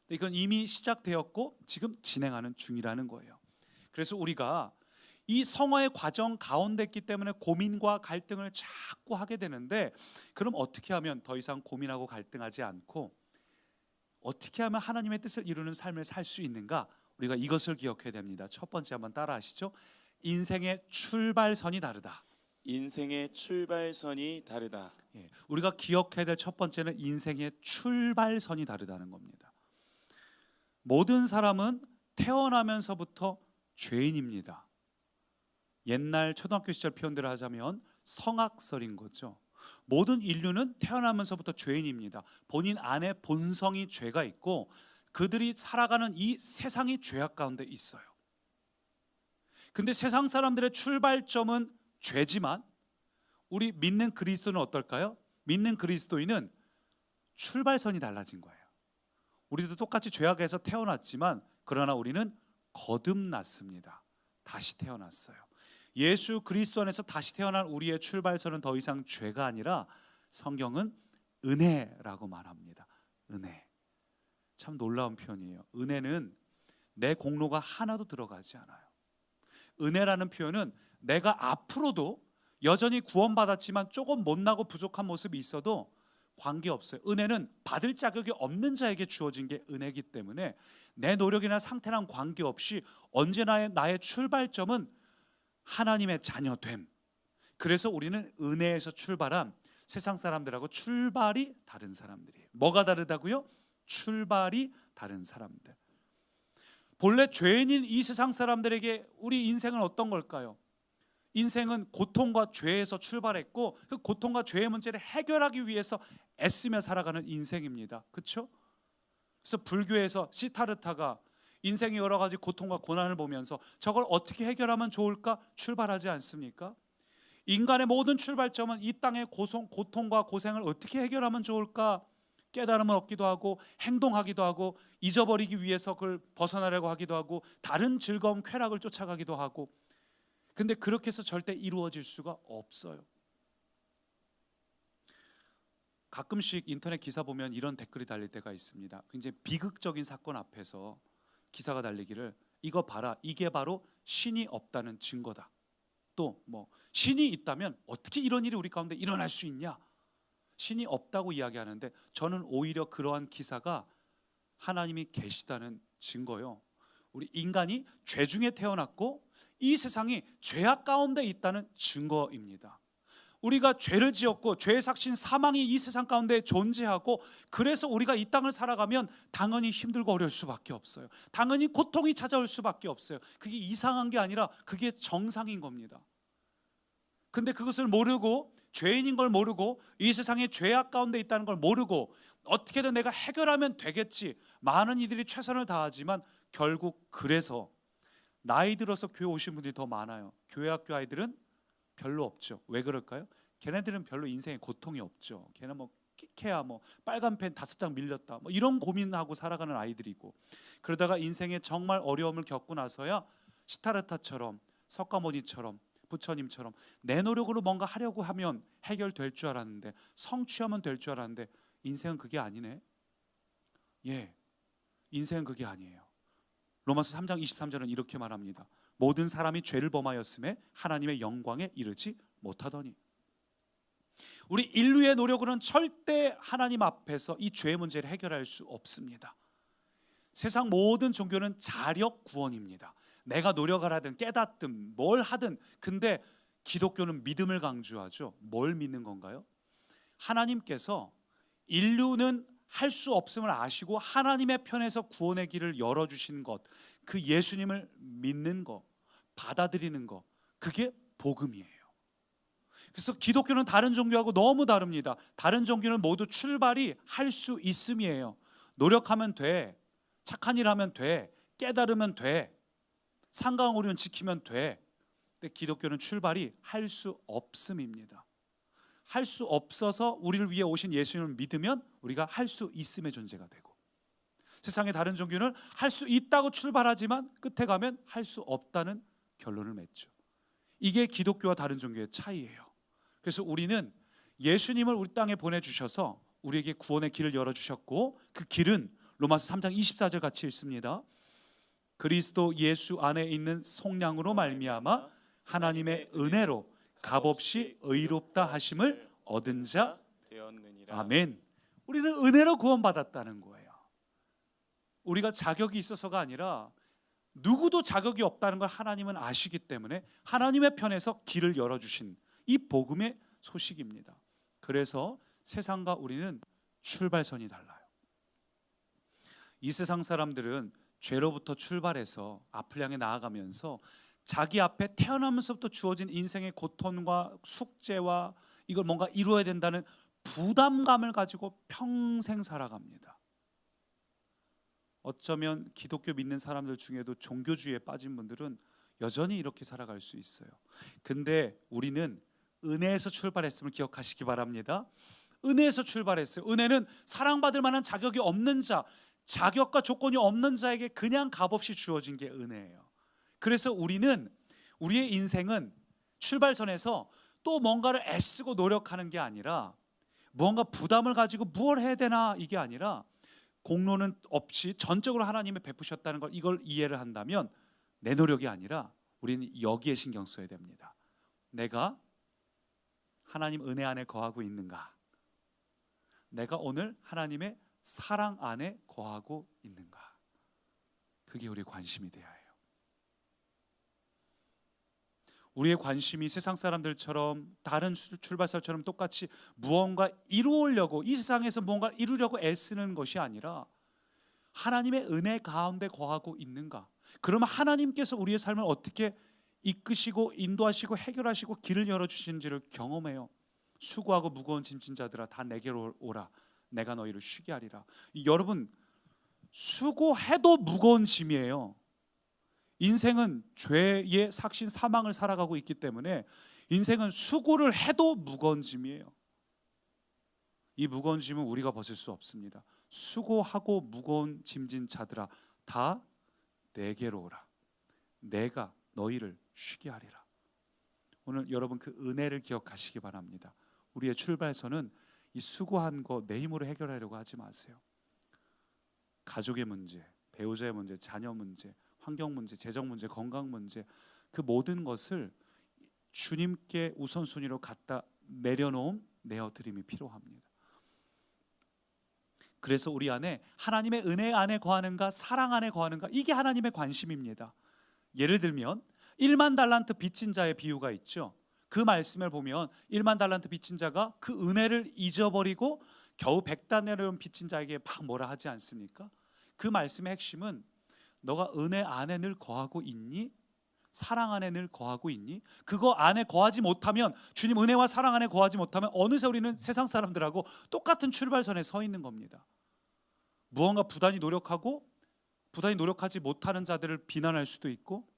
이건 이미 시작되었고 지금 진행하는 중이라는 거예요. 그래서 우리가 이 성화의 과정 가운데 있기 때문에 고민과 갈등을 자꾸 하게 되는데, 그럼 어떻게 하면 더 이상 고민하고 갈등하지 않고 어떻게 하면 하나님의 뜻을 이루는 삶을 살 수 있는가? 우리가 이것을 기억해야 됩니다. 첫 번째 한번 따라 하시죠. 인생의 출발선이 다르다. 인생의 출발선이 다르다. 우리가 기억해야 될 첫 번째는 인생의 출발선이 다르다는 겁니다. 모든 사람은 태어나면서부터 죄인입니다. 옛날 초등학교 시절 표현대로 하자면 성악설인 거죠. 모든 인류는 태어나면서부터 죄인입니다. 본인 안에 본성이 죄가 있고 그들이 살아가는 이 세상이 죄악 가운데 있어요. 근데 세상 사람들의 출발점은 죄지만 우리 믿는 그리스도는 어떨까요? 믿는 그리스도인은 출발선이 달라진 거예요. 우리도 똑같이 죄악에서 태어났지만 그러나 우리는 거듭났습니다. 다시 태어났어요. 예수 그리스도 안에서 다시 태어난 우리의 출발선은 더 이상 죄가 아니라 성경은 은혜라고 말합니다. 은혜. 참 놀라운 표현이에요. 은혜는 내 공로가 하나도 들어가지 않아요. 은혜라는 표현은 내가 앞으로도 여전히 구원받았지만 조금 못나고 부족한 모습이 있어도 관계없어요. 은혜는 받을 자격이 없는 자에게 주어진 게 은혜이기 때문에 내 노력이나 상태랑 관계없이 언제나 나의 출발점은 하나님의 자녀됨. 그래서 우리는 은혜에서 출발한 세상 사람들하고 출발이 다른 사람들이에요. 뭐가 다르다고요? 출발이 다른 사람들. 본래 죄인인 이 세상 사람들에게 우리 인생은 어떤 걸까요? 인생은 고통과 죄에서 출발했고 그 고통과 죄의 문제를 해결하기 위해서 애쓰며 살아가는 인생입니다. 그렇죠? 그래서 불교에서 시타르타가 인생의 여러 가지 고통과 고난을 보면서 저걸 어떻게 해결하면 좋을까 출발하지 않습니까? 인간의 모든 출발점은 이 땅의 고통과 고생을 어떻게 해결하면 좋을까 깨달음을 얻기도 하고 행동하기도 하고 잊어버리기 위해서 그걸 벗어나려고 하기도 하고 다른 즐거움 쾌락을 쫓아가기도 하고, 근데 그렇게 해서 절대 이루어질 수가 없어요. 가끔씩 인터넷 기사 보면 이런 댓글이 달릴 때가 있습니다. 굉장히 비극적인 사건 앞에서 기사가 달리기를 이거 봐라, 이게 바로 신이 없다는 증거다. 또 뭐 신이 있다면 어떻게 이런 일이 우리 가운데 일어날 수 있냐? 신이 없다고 이야기하는데 저는 오히려 그러한 기사가 하나님이 계시다는 증거요. 우리 인간이 죄 중에 태어났고 이 세상이 죄악 가운데 있다는 증거입니다. 우리가 죄를 지었고 죄의 삭신 사망이 이 세상 가운데 존재하고 그래서 우리가 이 땅을 살아가면 당연히 힘들고 어려울 수밖에 없어요. 당연히 고통이 찾아올 수밖에 없어요. 그게 이상한 게 아니라 그게 정상인 겁니다. 근데 그것을 모르고 죄인인 걸 모르고 이 세상에 죄악 가운데 있다는 걸 모르고 어떻게든 내가 해결하면 되겠지, 많은 이들이 최선을 다하지만 결국 그래서 나이 들어서 교회 오신 분들이 더 많아요. 교회 학교 아이들은 별로 없죠. 왜 그럴까요? 걔네들은 별로 인생에 고통이 없죠. 걔는 뭐 끽해야 뭐 빨간 펜 5장 밀렸다 뭐 이런 고민하고 살아가는 아이들이고, 그러다가 인생에 정말 어려움을 겪고 나서야 시타르타처럼 석가모니처럼 부처님처럼 내 노력으로 뭔가 하려고 하면 해결될 줄 알았는데, 성취하면 될 줄 알았는데 인생은 그게 아니네. 인생은 그게 아니에요. 로마서 3장 23절은 이렇게 말합니다. 모든 사람이 죄를 범하였음에 하나님의 영광에 이르지 못하더니. 우리 인류의 노력으로는 절대 하나님 앞에서 이 죄의 문제를 해결할 수 없습니다. 세상 모든 종교는 자력 구원입니다. 내가 노력을 하든 깨닫든 뭘 하든. 근데 기독교는 믿음을 강조하죠. 뭘 믿는 건가요? 하나님께서 인류는 할 수 없음을 아시고 하나님의 편에서 구원의 길을 열어주신 것, 그 예수님을 믿는 것, 받아들이는 것, 그게 복음이에요. 그래서 기독교는 다른 종교하고 너무 다릅니다. 다른 종교는 모두 출발이 할 수 있음이에요. 노력하면 돼, 착한 일 하면 돼, 깨달으면 돼, 상강오륜 지키면 돼. 근데 기독교는 출발이 할 수 없음입니다. 할 수 없어서 우리를 위해 오신 예수님을 믿으면 우리가 할 수 있음의 존재가 되고, 세상의 다른 종교는 할 수 있다고 출발하지만 끝에 가면 할 수 없다는 결론을 맺죠. 이게 기독교와 다른 종교의 차이예요. 그래서 우리는 예수님을 우리 땅에 보내주셔서 우리에게 구원의 길을 열어주셨고, 그 길은 로마서 3장 24절 같이 읽습니다. 그리스도 예수 안에 있는 속량으로 말미암아 하나님의 은혜로 값없이 의롭다 하심을 얻은 자 되었느니라. 아멘. 우리는 은혜로 구원받았다는 거예요. 우리가 자격이 있어서가 아니라 누구도 자격이 없다는 걸 하나님은 아시기 때문에 하나님의 편에서 길을 열어주신 이 복음의 소식입니다. 그래서 세상과 우리는 출발선이 달라요. 이 세상 사람들은 죄로부터 출발해서 앞을 향해 나아가면서 자기 앞에 태어나면서부터 주어진 인생의 고통과 숙제와 이걸 뭔가 이루어야 된다는 부담감을 가지고 평생 살아갑니다. 어쩌면 기독교 믿는 사람들 중에도 종교주의에 빠진 분들은 여전히 이렇게 살아갈 수 있어요. 근데 우리는 은혜에서 출발했음을 기억하시기 바랍니다. 은혜에서 출발했어요. 은혜는 사랑받을 만한 자격이 없는 자, 자격과 조건이 없는 자에게 그냥 값없이 주어진 게 은혜예요. 그래서 우리는, 우리의 인생은 출발선에서 또 뭔가를 애쓰고 노력하는 게 아니라, 뭔가 부담을 가지고 뭘 해야 되나 이게 아니라, 공로는 없이 전적으로 하나님이 베푸셨다는 걸, 이걸 이해를 한다면 내 노력이 아니라 우리는 여기에 신경 써야 됩니다. 내가 하나님 은혜 안에 거하고 있는가? 내가 오늘 하나님의 사랑 안에 거하고 있는가? 그게 우리의 관심이 되어야 해요. 우리의 관심이 세상 사람들처럼 다른 출발선처럼 똑같이 무언가 이루려고, 이 세상에서 무언가 이루려고 애쓰는 것이 아니라 하나님의 은혜 가운데 거하고 있는가? 그러면 하나님께서 우리의 삶을 어떻게 이끄시고 인도하시고 해결하시고 길을 열어주시는지를 경험해요. 수고하고 무거운 짐진 자들아 다 내게로 오라, 내가 너희를 쉬게 하리라. 여러분, 수고해도 무거운 짐이에요. 인생은 죄의 삭신 사망을 살아가고 있기 때문에 인생은 수고를 해도 무거운 짐이에요. 이 무거운 짐은 우리가 벗을 수 없습니다. 수고하고 무거운 짐진 자들아 다 내게로 오라, 내가 너희를 쉬게 하리라. 오늘 여러분 그 은혜를 기억하시기 바랍니다. 우리의 출발선은 이 수고한 거 내 힘으로 해결하려고 하지 마세요. 가족의 문제, 배우자의 문제, 자녀 문제, 환경 문제, 재정 문제, 건강 문제, 그 모든 것을 주님께 우선순위로 갖다 내려놓은 내어드림이 필요합니다. 그래서 우리 안에 하나님의 은혜 안에 거하는가, 사랑 안에 거하는가, 이게 하나님의 관심입니다. 예를 들면 1만 달란트 빚진 자의 비유가 있죠. 그 말씀을 보면 1만 달란트 빚진 자가 그 은혜를 잊어버리고 겨우 100달러를 빚진 자에게 막 뭐라 하지 않습니까? 그 말씀의 핵심은 너가 은혜 안에 늘 거하고 있니? 사랑 안에 늘 거하고 있니? 그거 안에 거하지 못하면, 주님 은혜와 사랑 안에 거하지 못하면 어느새 우리는 세상 사람들하고 똑같은 출발선에 서 있는 겁니다. 무언가 부단히 노력하고 부단히 노력하지 못하는 자들을 비난할 수도 있고,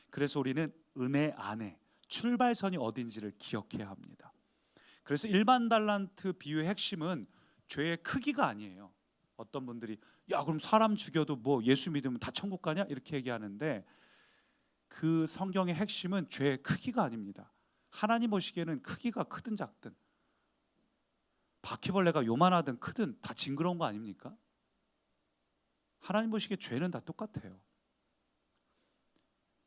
그래서 우리는 은혜 안에 출발선이 어딘지를 기억해야 합니다. 그래서 1만 달란트 비유의 핵심은 죄의 크기가 아니에요. 어떤 분들이 야 그럼 사람 죽여도 뭐 예수 믿으면 다 천국 가냐? 이렇게 얘기하는데 그 성경의 핵심은 죄의 크기가 아닙니다. 하나님 보시기에는 크기가 크든 작든, 바퀴벌레가 요만하든 크든 다 징그러운 거 아닙니까? 하나님 보시기에 죄는 다 똑같아요.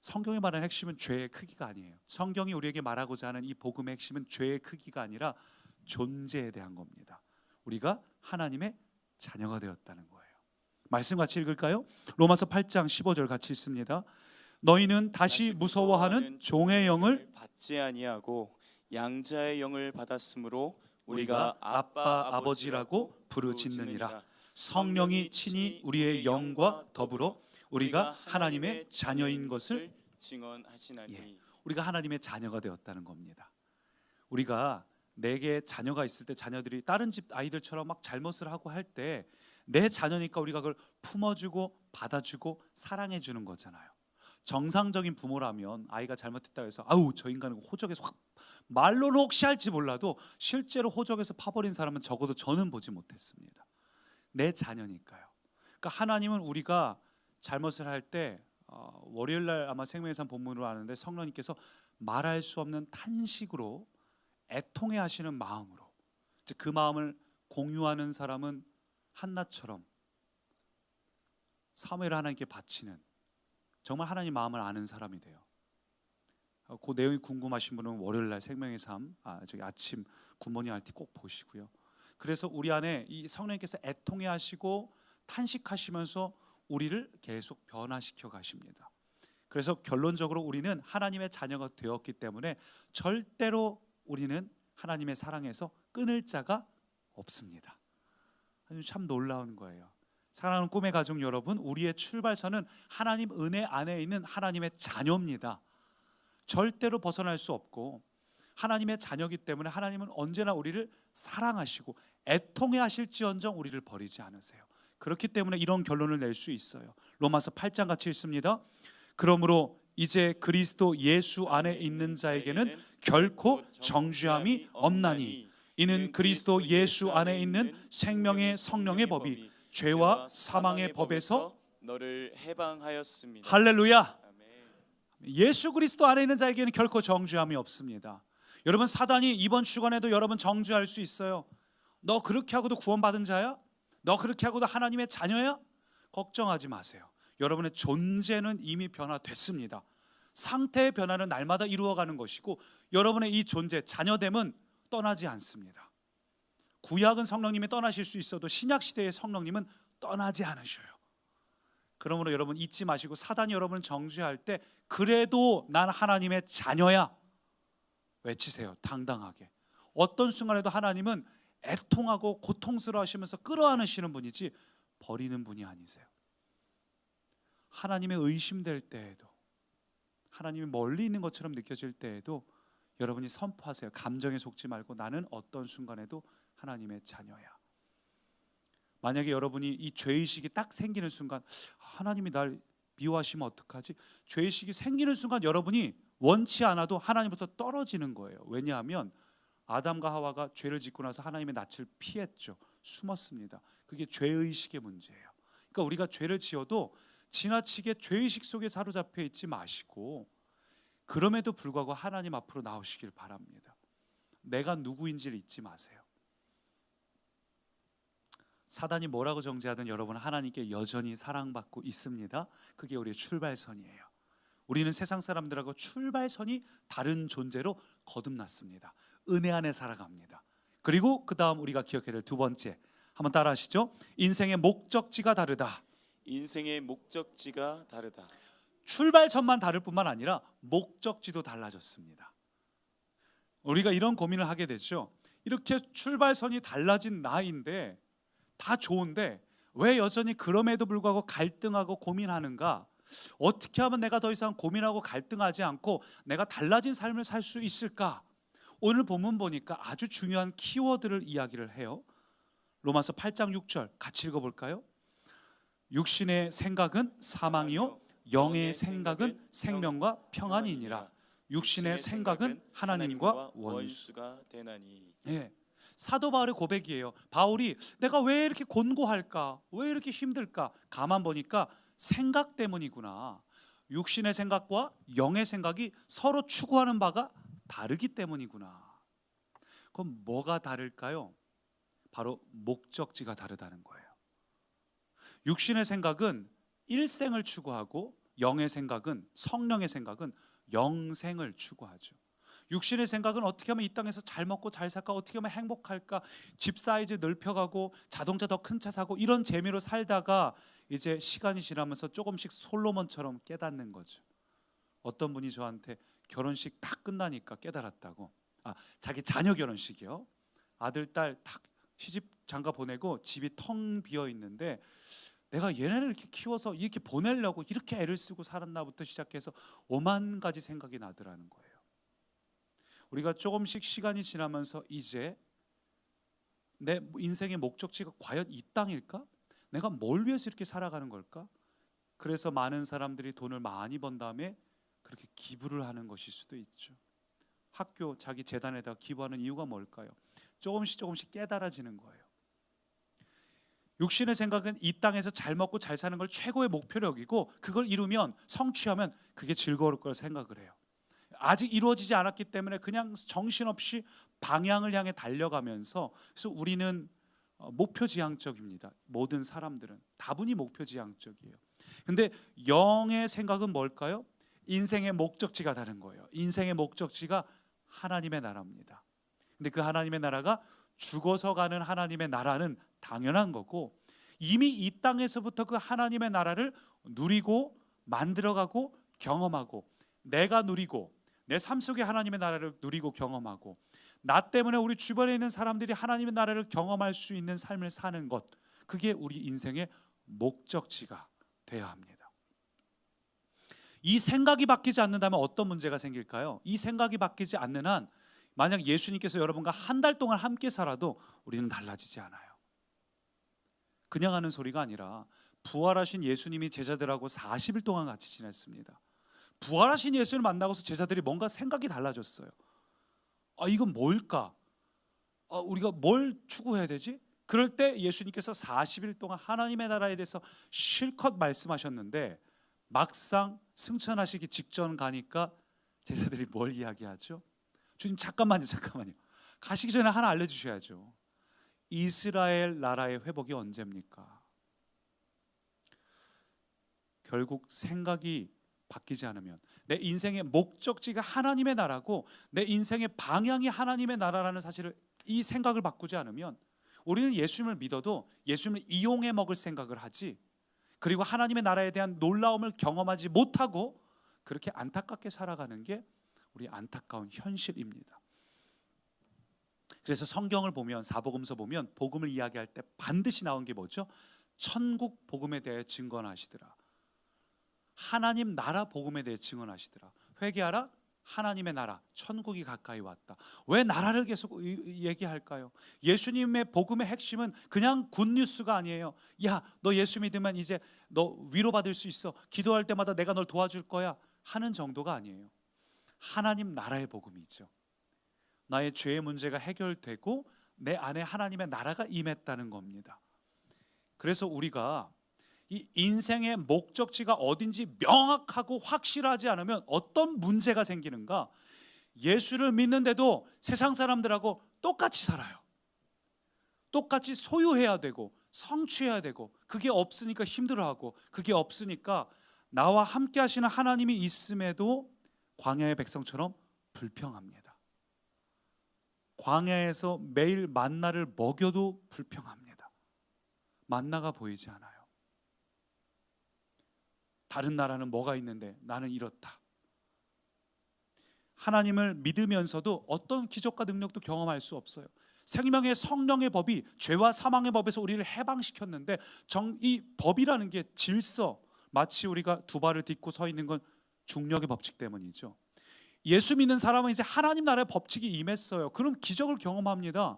성경이 말하는 핵심은 죄의 크기가 아니에요. 성경이 우리에게 말하고자 하는 이 복음의 핵심은 죄의 크기가 아니라 존재에 대한 겁니다. 우리가 하나님의 자녀가 되었다는 거예요. 말씀 같이 읽을까요? 로마서 8장 15절 같이 읽습니다. 너희는 다시 무서워하는 종의 영을 받지 아니하고 양자의 영을 받았으므로 우리가 아빠 아버지라고 부르짖느니라. 성령이 친히 우리의 영과 더불어 우리가 하나님의 자녀인 것을 증언하시나니. 우리가 하나님의 자녀가 되었다는 겁니다. 우리가 내게 자녀가 있을 때 자녀들이 다른 집 아이들처럼 막 잘못을 하고 할 때 내 자녀니까 우리가 그걸 품어주고 받아주고 사랑해주는 거잖아요. 정상적인 부모라면 아이가 잘못했다고 해서 아우 저 인간은 호적에서 확, 말로는 혹시 할지 몰라도 실제로 호적에서 파버린 사람은 적어도 저는 보지 못했습니다. 내 자녀니까요. 그러니까 하나님은 우리가 잘못을 할 때 월요일날 아마 생명의 삶 본문으로 아는데 성령님께서 말할 수 없는 탄식으로 애통해 하시는 마음으로 그 마음을 공유하는 사람은 한나처럼 사무엘을 하나님께 바치는 정말 하나님 마음을 아는 사람이 돼요. 그 내용이 궁금하신 분은 월요일날 생명의 삶 저기 아침 굿모닝 RT 꼭 보시고요. 그래서 우리 안에 이 성령님께서 애통해 하시고 탄식하시면서 우리를 계속 변화시켜 가십니다. 그래서 결론적으로 우리는 하나님의 자녀가 되었기 때문에 절대로 우리는 하나님의 사랑에서 끊을 자가 없습니다. 참 놀라운 거예요. 사랑하는 꿈의 가족 여러분, 우리의 출발선은 하나님 은혜 안에 있는 하나님의 자녀입니다. 절대로 벗어날 수 없고 하나님의 자녀이기 때문에 하나님은 언제나 우리를 사랑하시고 애통해 하실지언정 우리를 버리지 않으세요. 그렇기 때문에 이런 결론을 낼 수 있어요. 로마서 8장 같이 읽습니다. 그러므로 이제 그리스도 예수 안에 있는 자에게는 결코 정죄함이 없나니 이는 그리스도 예수 안에 있는 생명의 성령의 법이 죄와 사망의 법에서 너를 해방하였습니다. 할렐루야. 예수 그리스도 안에 있는 자에게는 결코 정죄함이 없습니다. 여러분 사단이 이번 주간에도 여러분 정죄할 수 있어요. 너 그렇게 하고도 구원받은 자야? 너 그렇게 하고도 하나님의 자녀야? 걱정하지 마세요. 여러분의 존재는 이미 변화됐습니다. 상태의 변화는 날마다 이루어가는 것이고 여러분의 이 존재, 자녀됨은 떠나지 않습니다. 구약은 성령님이 떠나실 수 있어도 신약 시대의 성령님은 떠나지 않으셔요. 그러므로 여러분 잊지 마시고 사단이 여러분을 정죄할 때 그래도 난 하나님의 자녀야 외치세요. 당당하게. 어떤 순간에도 하나님은 애통하고 고통스러워 하시면서 끌어안으시는 분이지 버리는 분이 아니세요. 하나님의 의심될 때에도 하나님이 멀리 있는 것처럼 느껴질 때에도 여러분이 선포하세요. 감정에 속지 말고 나는 어떤 순간에도 하나님의 자녀야. 만약에 여러분이 이 죄의식이 딱 생기는 순간 하나님이 날 미워하시면 어떡하지? 죄의식이 생기는 순간 여러분이 원치 않아도 하나님부터 떨어지는 거예요. 왜냐하면 아담과 하와가 죄를 짓고 나서 하나님의 낯을 피했죠. 숨었습니다. 그게 죄의식의 문제예요. 그러니까 우리가 죄를 지어도 지나치게 죄의식 속에 사로잡혀 있지 마시고 그럼에도 불구하고 하나님 앞으로 나오시길 바랍니다. 내가 누구인지를 잊지 마세요. 사단이 뭐라고 정죄하든 여러분 하나님께 여전히 사랑받고 있습니다. 그게 우리의 출발선이에요. 우리는 세상 사람들하고 출발선이 다른 존재로 거듭났습니다. 은혜 안에 살아갑니다. 그리고 그 다음 우리가 기억해야 될 두 번째, 한번 따라 하시죠. 인생의 목적지가 다르다. 인생의 목적지가 다르다. 출발선만 다를 뿐만 아니라 목적지도 달라졌습니다. 우리가 이런 고민을 하게 되죠. 이렇게 출발선이 달라진 나인데 다 좋은데 왜 여전히 그럼에도 불구하고 갈등하고 고민하는가? 어떻게 하면 내가 더 이상 고민하고 갈등하지 않고 내가 달라진 삶을 살 수 있을까? 오늘 본문 보니까 아주 중요한 키워드를 이야기를 해요. 로마서 8장 6절 같이 읽어볼까요? 육신의 생각은 사망이요 영의 생각은 생명과 평안이니라. 육신의 생각은 하나님과 원수가 되나니. 예, 사도 바울의 고백이에요. 바울이 내가 왜 이렇게 곤고할까? 왜 이렇게 힘들까? 가만 보니까 생각 때문이구나. 육신의 생각과 영의 생각이 서로 추구하는 바가 다르기 때문이구나. 그럼 뭐가 다를까요? 바로 목적지가 다르다는 거예요. 육신의 생각은 일생을 추구하고 영의 생각은, 성령의 생각은 영생을 추구하죠. 육신의 생각은 어떻게 하면 이 땅에서 잘 먹고 잘 살까, 어떻게 하면 행복할까, 집 사이즈 넓혀가고 자동차 더 큰 차 사고 이런 재미로 살다가 이제 시간이 지나면서 조금씩 솔로몬처럼 깨닫는 거죠. 어떤 분이 저한테 결혼식 다 끝나니까 깨달았다고. 자기 자녀 결혼식이요. 아들 딸 다 시집 장가 보내고 집이 텅 비어 있는데 내가 얘네를 이렇게 키워서 이렇게 보내려고 이렇게 애를 쓰고 살았나부터 시작해서 오만 가지 생각이 나더라는 거예요. 우리가 조금씩 시간이 지나면서 이제 내 인생의 목적지가 과연 이 땅일까? 내가 뭘 위해서 이렇게 살아가는 걸까? 그래서 많은 사람들이 돈을 많이 번 다음에 그렇게 기부를 하는 것일 수도 있죠. 학교 자기 재단에다 기부하는 이유가 뭘까요? 조금씩 깨달아지는 거예요. 육신의 생각은 이 땅에서 잘 먹고 잘 사는 걸 최고의 목표로 여기고 그걸 이루면, 성취하면 그게 즐거울 거라 생각을 해요. 아직 이루어지지 않았기 때문에 그냥 정신없이 방향을 향해 달려가면서, 그래서 우리는 목표지향적입니다. 모든 사람들은 다분히 목표지향적이에요. 근데 영의 생각은 뭘까요? 인생의 목적지가 다른 거예요. 인생의 목적지가 하나님의 나라입니다. 근데 그 하나님의 나라가 죽어서 가는 하나님의 나라는 당연한 거고, 이미 이 땅에서부터 그 하나님의 나라를 누리고 만들어가고 경험하고, 내가 누리고 내 삶 속에 하나님의 나라를 누리고 경험하고, 나 때문에 우리 주변에 있는 사람들이 하나님의 나라를 경험할 수 있는 삶을 사는 것, 그게 우리 인생의 목적지가 되어야 합니다. 이 생각이 바뀌지 않는다면 어떤 문제가 생길까요? 이 생각이 바뀌지 않는 한, 만약 예수님께서 여러분과 한 달 동안 함께 살아도 우리는 달라지지 않아요. 그냥 하는 소리가 아니라 부활하신 예수님이 제자들하고 40일 동안 같이 지냈습니다. 부활하신 예수를 만나고서 제자들이 뭔가 생각이 달라졌어요. 이건 뭘까? 우리가 뭘 추구해야 되지? 그럴 때 예수님께서 40일 동안 하나님의 나라에 대해서 실컷 말씀하셨는데, 막상 승천하시기 직전 가니까 제자들이 뭘 이야기하죠? 주님 잠깐만요. 가시기 전에 하나 알려주셔야죠. 이스라엘 나라의 회복이 언제입니까? 결국 생각이 바뀌지 않으면, 내 인생의 목적지가 하나님의 나라고 내 인생의 방향이 하나님의 나라라는 사실을, 이 생각을 바꾸지 않으면 우리는 예수님을 믿어도 예수님을 이용해 먹을 생각을 하지, 그리고 하나님의 나라에 대한 놀라움을 경험하지 못하고 그렇게 안타깝게 살아가는 게 우리 안타까운 현실입니다. 그래서 성경을 보면, 사복음서 보면 복음을 이야기할 때 반드시 나온 게 뭐죠? 천국 복음에 대해 증언하시더라. 하나님 나라 복음에 대해 증언하시더라. 회개하라, 하나님의 나라, 천국이 가까이 왔다. 왜 나라를 계속 얘기할까요? 예수님의 복음의 핵심은 그냥 굿뉴스가 아니에요. 야, 너 예수 믿으면 이제 너 위로받을 수 있어, 기도할 때마다 내가 널 도와줄 거야 하는 정도가 아니에요. 하나님 나라의 복음이죠. 나의 죄의 문제가 해결되고 내 안에 하나님의 나라가 임했다는 겁니다. 그래서 우리가 이 인생의 목적지가 어딘지 명확하고 확실하지 않으면 어떤 문제가 생기는가? 예수를 믿는데도 세상 사람들하고 똑같이 살아요. 똑같이 소유해야 되고 성취해야 되고, 그게 없으니까 힘들어하고, 그게 없으니까 나와 함께 하시는 하나님이 있음에도 광야의 백성처럼 불평합니다. 광야에서 매일 만나를 먹여도 불평합니다. 만나가 보이지 않아요. 다른 나라는 뭐가 있는데 나는 이렇다. 하나님을 믿으면서도 어떤 기적과 능력도 경험할 수 없어요. 생명의 성령의 법이 죄와 사망의 법에서 우리를 해방시켰는데, 이 법이라는 게 질서, 마치 우리가 두 발을 딛고 서 있는 건 중력의 법칙 때문이죠. 예수 믿는 사람은 이제 하나님 나라의 법칙이 임했어요. 그럼 기적을 경험합니다.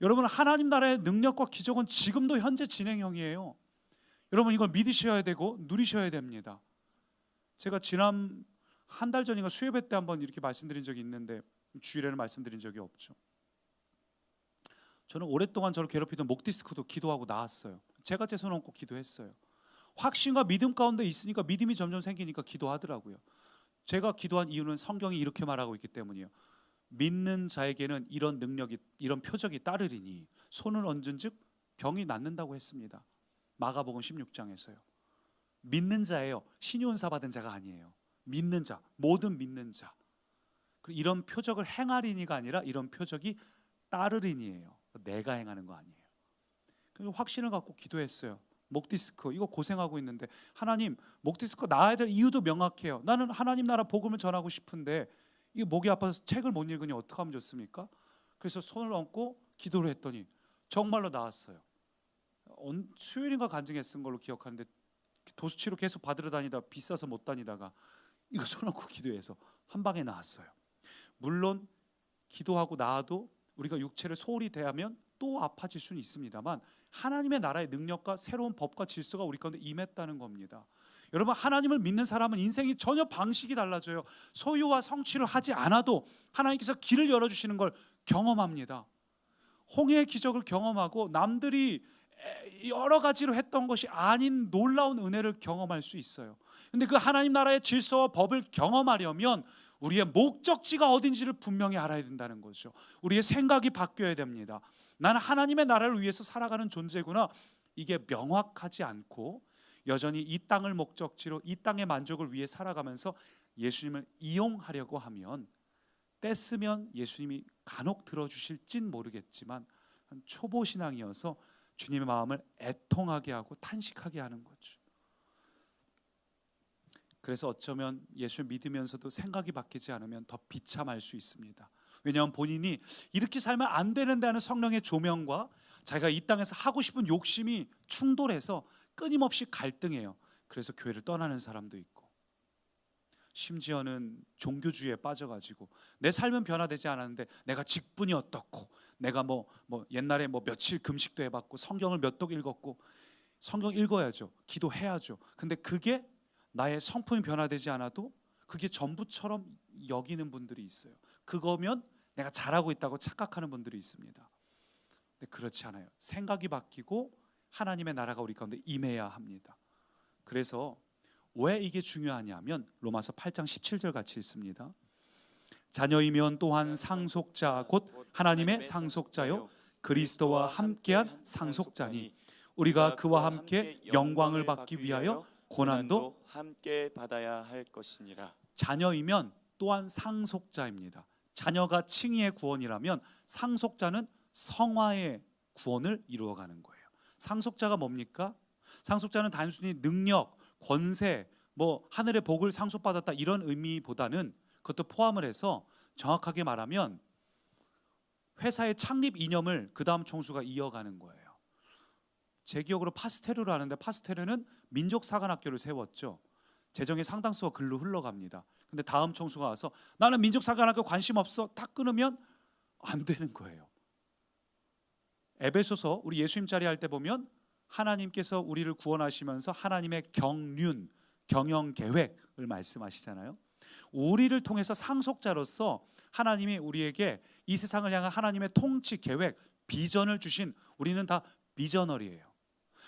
여러분, 하나님 나라의 능력과 기적은 지금도 현재 진행형이에요. 여러분, 이걸 믿으셔야 되고 누리셔야 됩니다. 제가 지난 한 달 전인가 수요예배 때 한번 이렇게 말씀드린 적이 있는데, 주일에는 말씀드린 적이 없죠. 저는 오랫동안 저를 괴롭히던 목 디스크도 기도하고 나았어요. 제가 제 손 얹고 기도했어요. 확신과 믿음 가운데 있으니까 믿음이 점점 생기니까 기도하더라고요. 제가 기도한 이유는 성경이 이렇게 말하고 있기 때문이에요. 믿는 자에게는 이런 능력이, 이런 표적이 따르리니 손을 얹은즉 병이 낫는다고 했습니다. 마가복음 16장에서요. 믿는 자예요. 신이 은사 받은 자가 아니에요. 믿는 자, 모든 믿는 자. 이런 표적을 행하리니가 아니라 이런 표적이 따르리니예요. 내가 행하는 거 아니에요. 그래서 확신을 갖고 기도했어요. 목 디스크 이거 고생하고 있는데 하나님, 목 디스크 나아야 될 이유도 명확해요. 나는 하나님 나라 복음을 전하고 싶은데 이 목이 아파서 책을 못 읽으니 어떻게 하면 좋습니까? 그래서 손을 얹고 기도를 했더니 정말로 나았어요. 수요일인가 간증에 쓴 걸로 기억하는데 도수치료 계속 받으러 다니다 비싸서 못 다니다가 이거 손 얹고 기도해서 한 방에 나았어요. 물론 기도하고 나아도 우리가 육체를 소홀히 대하면 또 아파질 수는 있습니다만 하나님의 나라의 능력과 새로운 법과 질서가 우리 가운데 임했다는 겁니다. 여러분, 하나님을 믿는 사람은 인생이 전혀 방식이 달라져요. 소유와 성취를 하지 않아도 하나님께서 길을 열어주시는 걸 경험합니다. 홍해의 기적을 경험하고 남들이 여러 가지로 했던 것이 아닌 놀라운 은혜를 경험할 수 있어요. 근데 그 하나님 나라의 질서와 법을 경험하려면 우리의 목적지가 어딘지를 분명히 알아야 된다는 거죠. 우리의 생각이 바뀌어야 됩니다. 나는 하나님의 나라를 위해서 살아가는 존재구나. 이게 명확하지 않고 여전히 이 땅을 목적지로 이 땅의 만족을 위해 살아가면서 예수님을 이용하려고 하면 떼쓰면 예수님이 간혹 들어주실진 모르겠지만 초보 신앙이어서 주님의 마음을 애통하게 하고 탄식하게 하는 거죠. 그래서 어쩌면 예수를 믿으면서도 생각이 바뀌지 않으면 더 비참할 수 있습니다. 왜냐하면 본인이 이렇게 살면 안 되는데 하는 성령의 조명과 자기가 이 땅에서 하고 싶은 욕심이 충돌해서 끊임없이 갈등해요. 그래서 교회를 떠나는 사람도 있고, 심지어는 종교주의에 빠져가지고 내 삶은 변화되지 않았는데 내가 직분이 어떻고 내가 뭐 옛날에 며칠 금식도 해봤고 성경을 몇 독 읽었고, 성경 읽어야죠, 기도해야죠. 근데 그게 나의 성품이 변화되지 않아도 그게 전부처럼 여기는 분들이 있어요. 그거면 내가 잘하고 있다고 착각하는 분들이 있습니다. 근데 그렇지 않아요. 생각이 바뀌고 하나님의 나라가 우리 가운데 임해야 합니다. 그래서 왜 이게 중요하냐면 로마서 8장 17절 같이 있습니다. 자녀이면 또한 상속자 곧 하나님의 상속자요 그리스도와 함께한 상속자니 우리가 그와 함께 영광을 받기 위하여 고난도 함께 받아야 할 것이니라. 자녀이면 또한 상속자입니다. 자녀가 칭의의 구원이라면 상속자는 성화의 구원을 이루어가는 거예요. 상속자가 뭡니까? 상속자는 단순히 능력, 권세, 하늘의 복을 상속받았다 이런 의미보다는 그것도 포함을 해서 정확하게 말하면 회사의 창립 이념을 그 다음 총수가 이어가는 거예요. 제 기억으로 파스테르를 아는데 파스테르는 민족사관학교를 세웠죠. 재정의 상당수가 글로 흘러갑니다. 근데 다음 총수가 와서 나는 민족사관학교 관심 없어 딱 끊으면 안 되는 거예요. 에베소서 우리 예수님 자리 할 때 보면 하나님께서 우리를 구원하시면서 하나님의 경륜, 경영 계획을 말씀하시잖아요. 우리를 통해서 상속자로서 하나님이 우리에게 이 세상을 향한 하나님의 통치 계획, 비전을 주신 우리는 다 비저너리예요.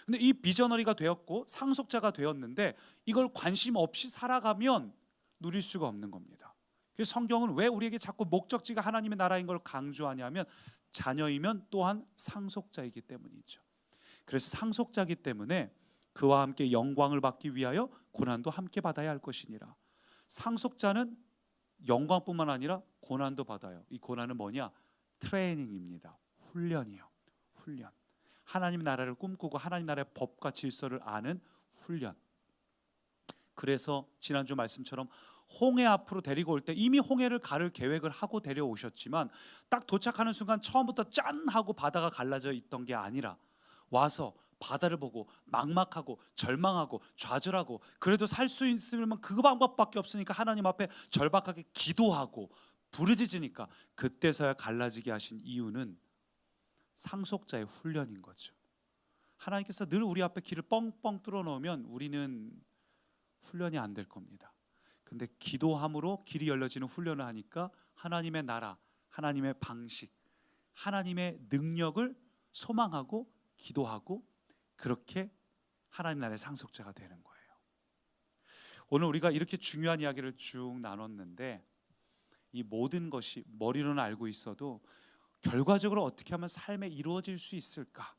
근데 이 비저너리가 되었고 상속자가 되었는데 이걸 관심 없이 살아가면 누릴 수가 없는 겁니다. 그래서 성경은 왜 우리에게 자꾸 목적지가 하나님의 나라인 걸 강조하냐면 자녀이면 또한 상속자이기 때문이죠. 그래서 상속자이기 때문에 그와 함께 영광을 받기 위하여 고난도 함께 받아야 할 것이니라. 상속자는 영광뿐만 아니라 고난도 받아요. 이 고난은 뭐냐? 트레이닝입니다. 훈련이요. 훈련. 하나님 나라를 꿈꾸고 하나님 나라의 법과 질서를 아는 훈련. 그래서 지난주 말씀처럼 홍해 앞으로 데리고 올 때 이미 홍해를 가를 계획을 하고 데려오셨지만 딱 도착하는 순간 처음부터 짠 하고 바다가 갈라져 있던 게 아니라 와서 바다를 보고 막막하고 절망하고 좌절하고 그래도 살 수 있으면 그 방법밖에 없으니까 하나님 앞에 절박하게 기도하고 부르짖으니까 그때서야 갈라지게 하신 이유는 상속자의 훈련인 거죠. 하나님께서 늘 우리 앞에 길을 뻥뻥 뚫어 놓으면 우리는 훈련이 안 될 겁니다. 근데 기도함으로 길이 열려지는 훈련을 하니까 하나님의 나라, 하나님의 방식, 하나님의 능력을 소망하고 기도하고 그렇게 하나님 나라의 상속자가 되는 거예요. 오늘 우리가 이렇게 중요한 이야기를 쭉 나눴는데 이 모든 것이 머리로는 알고 있어도 결과적으로 어떻게 하면 삶에 이루어질 수 있을까?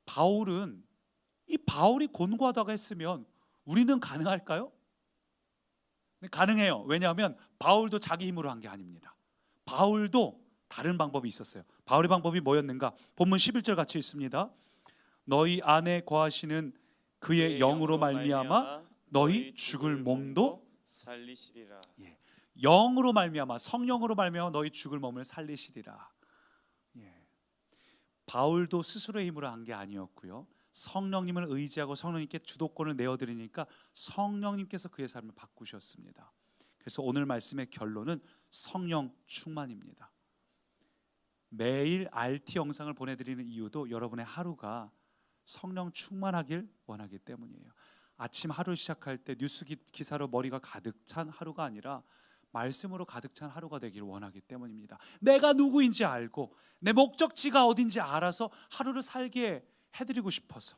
바울이 곤고하다고 했으면 우리는 가능할까요? 네, 가능해요. 왜냐하면 바울도 자기 힘으로 한 게 아닙니다. 바울도 다른 방법이 있었어요. 바울의 방법이 뭐였는가? 본문 11절 같이 있습니다. 너희 안에 거하시는 그의 영으로 말미암아 너희 죽을 몸도 살리시리라. 영으로 말미암아, 성령으로 말미암아 너희 죽을 몸을 살리시리라. 바울도 스스로의 힘으로 한 게 아니었고요. 성령님을 의지하고 성령님께 주도권을 내어드리니까 성령님께서 그의 삶을 바꾸셨습니다. 그래서 오늘 말씀의 결론은 성령 충만입니다. 매일 RT 영상을 보내드리는 이유도 여러분의 하루가 성령 충만하길 원하기 때문이에요. 아침 하루 시작할 때 뉴스 기사로 머리가 가득 찬 하루가 아니라 말씀으로 가득 찬 하루가 되기를 원하기 때문입니다. 내가 누구인지 알고 내 목적지가 어딘지 알아서 하루를 살게 해드리고 싶어서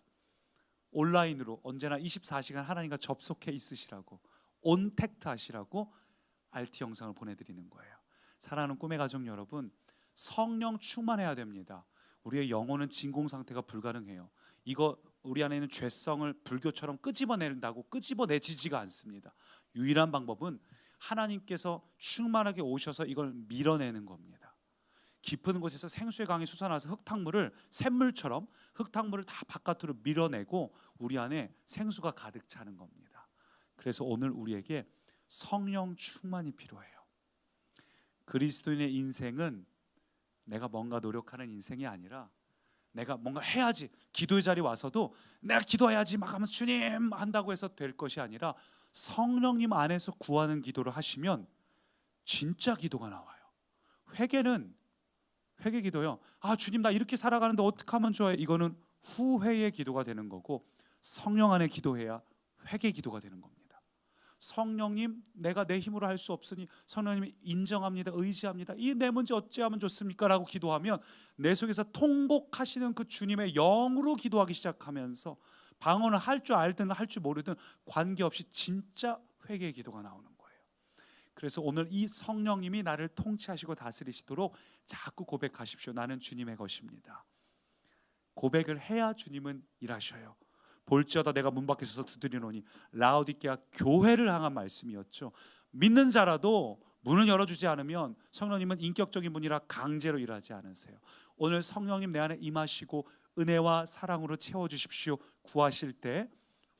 온라인으로 언제나 24시간 하나님과 접속해 있으시라고, 온택트 하시라고 RT 영상을 보내드리는 거예요. 사랑하는 꿈의 가족 여러분, 성령 충만해야 됩니다. 우리의 영혼은 진공 상태가 불가능해요. 이거 우리 안에 있는 죄성을 불교처럼 끄집어낸다고 끄집어내지지가 않습니다. 유일한 방법은 하나님께서 충만하게 오셔서 이걸 밀어내는 겁니다. 깊은 곳에서 생수의 강이 솟아나서 흙탕물을 샘물처럼 흙탕물을 다 바깥으로 밀어내고 우리 안에 생수가 가득 차는 겁니다. 그래서 오늘 우리에게 성령 충만이 필요해요. 그리스도인의 인생은 내가 뭔가 노력하는 인생이 아니라 내가 뭔가 해야지, 기도의 자리 와서도 내가 기도해야지 막 하면서 주님 한다고 해서 될 것이 아니라 성령님 안에서 구하는 기도를 하시면 진짜 기도가 나와요. 회개는 회개 기도요. 아 주님 나 이렇게 살아가는데 어떻게 하면 좋아요? 이거는 후회의 기도가 되는 거고, 성령 안에 기도해야 회개 기도가 되는 겁니다. 성령님 내가 내 힘으로 할 수 없으니 성령님이 인정합니다, 의지합니다. 이 내 문제 어찌하면 좋습니까? 라고 기도하면 내 속에서 통곡하시는 그 주님의 영으로 기도하기 시작하면서 방언을 할 줄 알든 할 줄 모르든 관계없이 진짜 회개의 기도가 나오는 거예요. 그래서 오늘 이 성령님이 나를 통치하시고 다스리시도록 자꾸 고백하십시오. 나는 주님의 것입니다. 고백을 해야 주님은 일하셔요. 볼지어다 내가 문 밖에 서서 두드리노니. 라오디게아 교회를 향한 말씀이었죠. 믿는 자라도 문을 열어주지 않으면 성령님은 인격적인 분이라 강제로 일하지 않으세요. 오늘 성령님 내 안에 임하시고 은혜와 사랑으로 채워주십시오. 구하실 때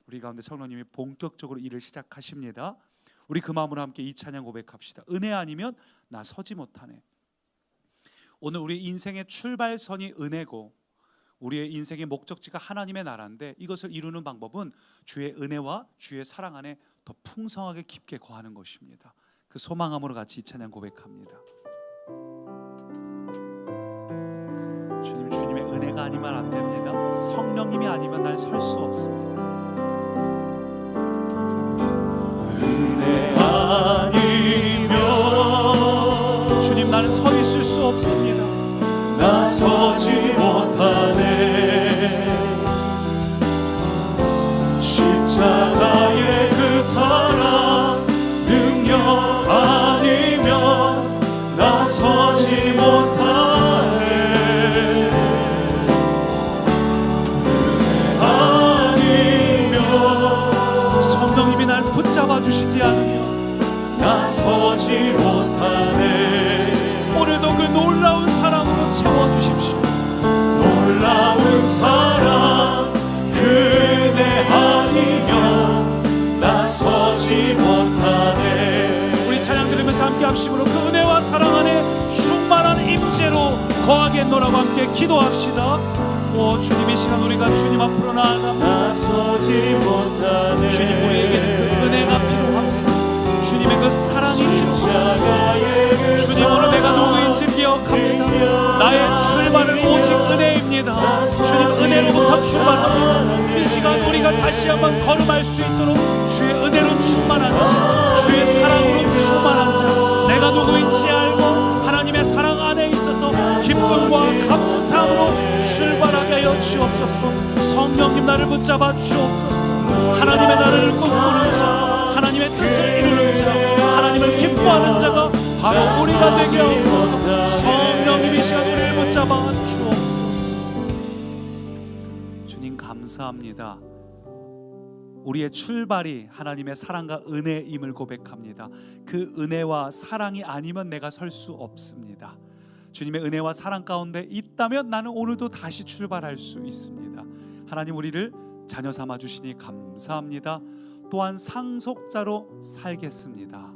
우리 가운데 성령님이 본격적으로 일을 시작하십니다. 우리 그 마음으로 함께 이 찬양 고백합시다. 은혜 아니면 나 서지 못하네. 오늘 우리 인생의 출발선이 은혜고 우리의 인생의 목적지가 하나님의 나라인데, 이것을 이루는 방법은 주의 은혜와 주의 사랑 안에 더 풍성하게 깊게 거하는 것입니다. 그 소망함으로 같이 이 찬양 고백합니다. 주님, 주님의 은혜가 아니면 안 됩니다. 성령님이 아니면 난 설 수 없습니다. 은혜 아니면 주님 나는 서 있을 수 없습니다. 나서지 못하네. 십자가의 그 사랑 능력 아니면 나서지 못하네. 은혜 아니면 성령님이 날 붙잡아 주시지 않으면 나서지 못하네. 오늘도 그 놀라운 사랑으로 채워주십시오. 놀라운 사랑 그대 아니면 나서지 못하네. 우리 찬양 들으면서 함께 합심으로 그 은혜와 사랑 안에 충만한 임재로 거하겠노라고 함께 기도합시다. 오 주님, 이 시간 우리가 주님 앞으로 나아갑니다. 나서지 못하네. 주님, 우리에게는 그 은혜가 필요합니다. 주님의 그 사랑이 필요합니다. 주님, 오늘 내가 누구인지 기억합니다. 나의 출발은 오직 은혜입니다. 주님, 은혜로부터 출발합니다. 이 시간 우리가 다시 한번 걸음할 수 있도록 주의 은혜로 충만한 자, 주의 사랑으로 충만한 자, 내가 누구인지 알고 하나님의 사랑 안에 있어서 기쁨과 감사함으로 출발하게 하여 주옵소서. 성령님 나를 붙잡아 주옵소서. 하나님의 나라를 꿈꾸는 자, 하나님의 뜻을 이루는 자, 하나님을 기뻐하는 자가 바로 우리가 되게 하옵소서. 성령님 이 시간 우리를 붙잡아 주옵소서. 주님 감사합니다. 우리의 출발이 하나님의 사랑과 은혜임을 고백합니다. 그 은혜와 사랑이 아니면 내가 설 수 없습니다. 주님의 은혜와 사랑 가운데 있다면 나는 오늘도 다시 출발할 수 있습니다. 하나님, 우리를 자녀 삼아 주시니 감사합니다. 또한 상속자로 살겠습니다.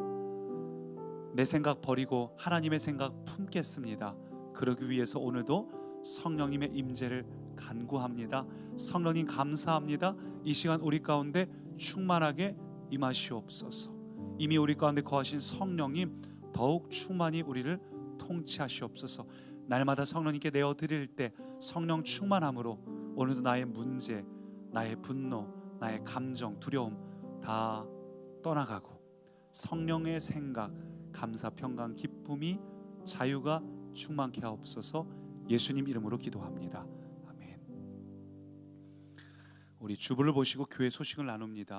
내 생각 버리고 하나님의 생각 품겠습니다. 그러기 위해서 오늘도 성령님의 임재를 간구합니다. 성령님 감사합니다. 이 시간 우리 가운데 충만하게 임하시옵소서. 이미 우리 가운데 거하신 성령님 더욱 충만히 우리를 통치하시옵소서. 날마다 성령님께 내어드릴 때 성령 충만함으로 오늘도 나의 문제, 나의 분노, 나의 감정, 두려움 다 떠나가고 성령의 생각, 감사, 평강, 기쁨이, 자유가 충만케 하옵소서. 예수님 이름으로 기도합니다. 아멘. 우리 주부를 보시고 교회 소식을 나눕니다.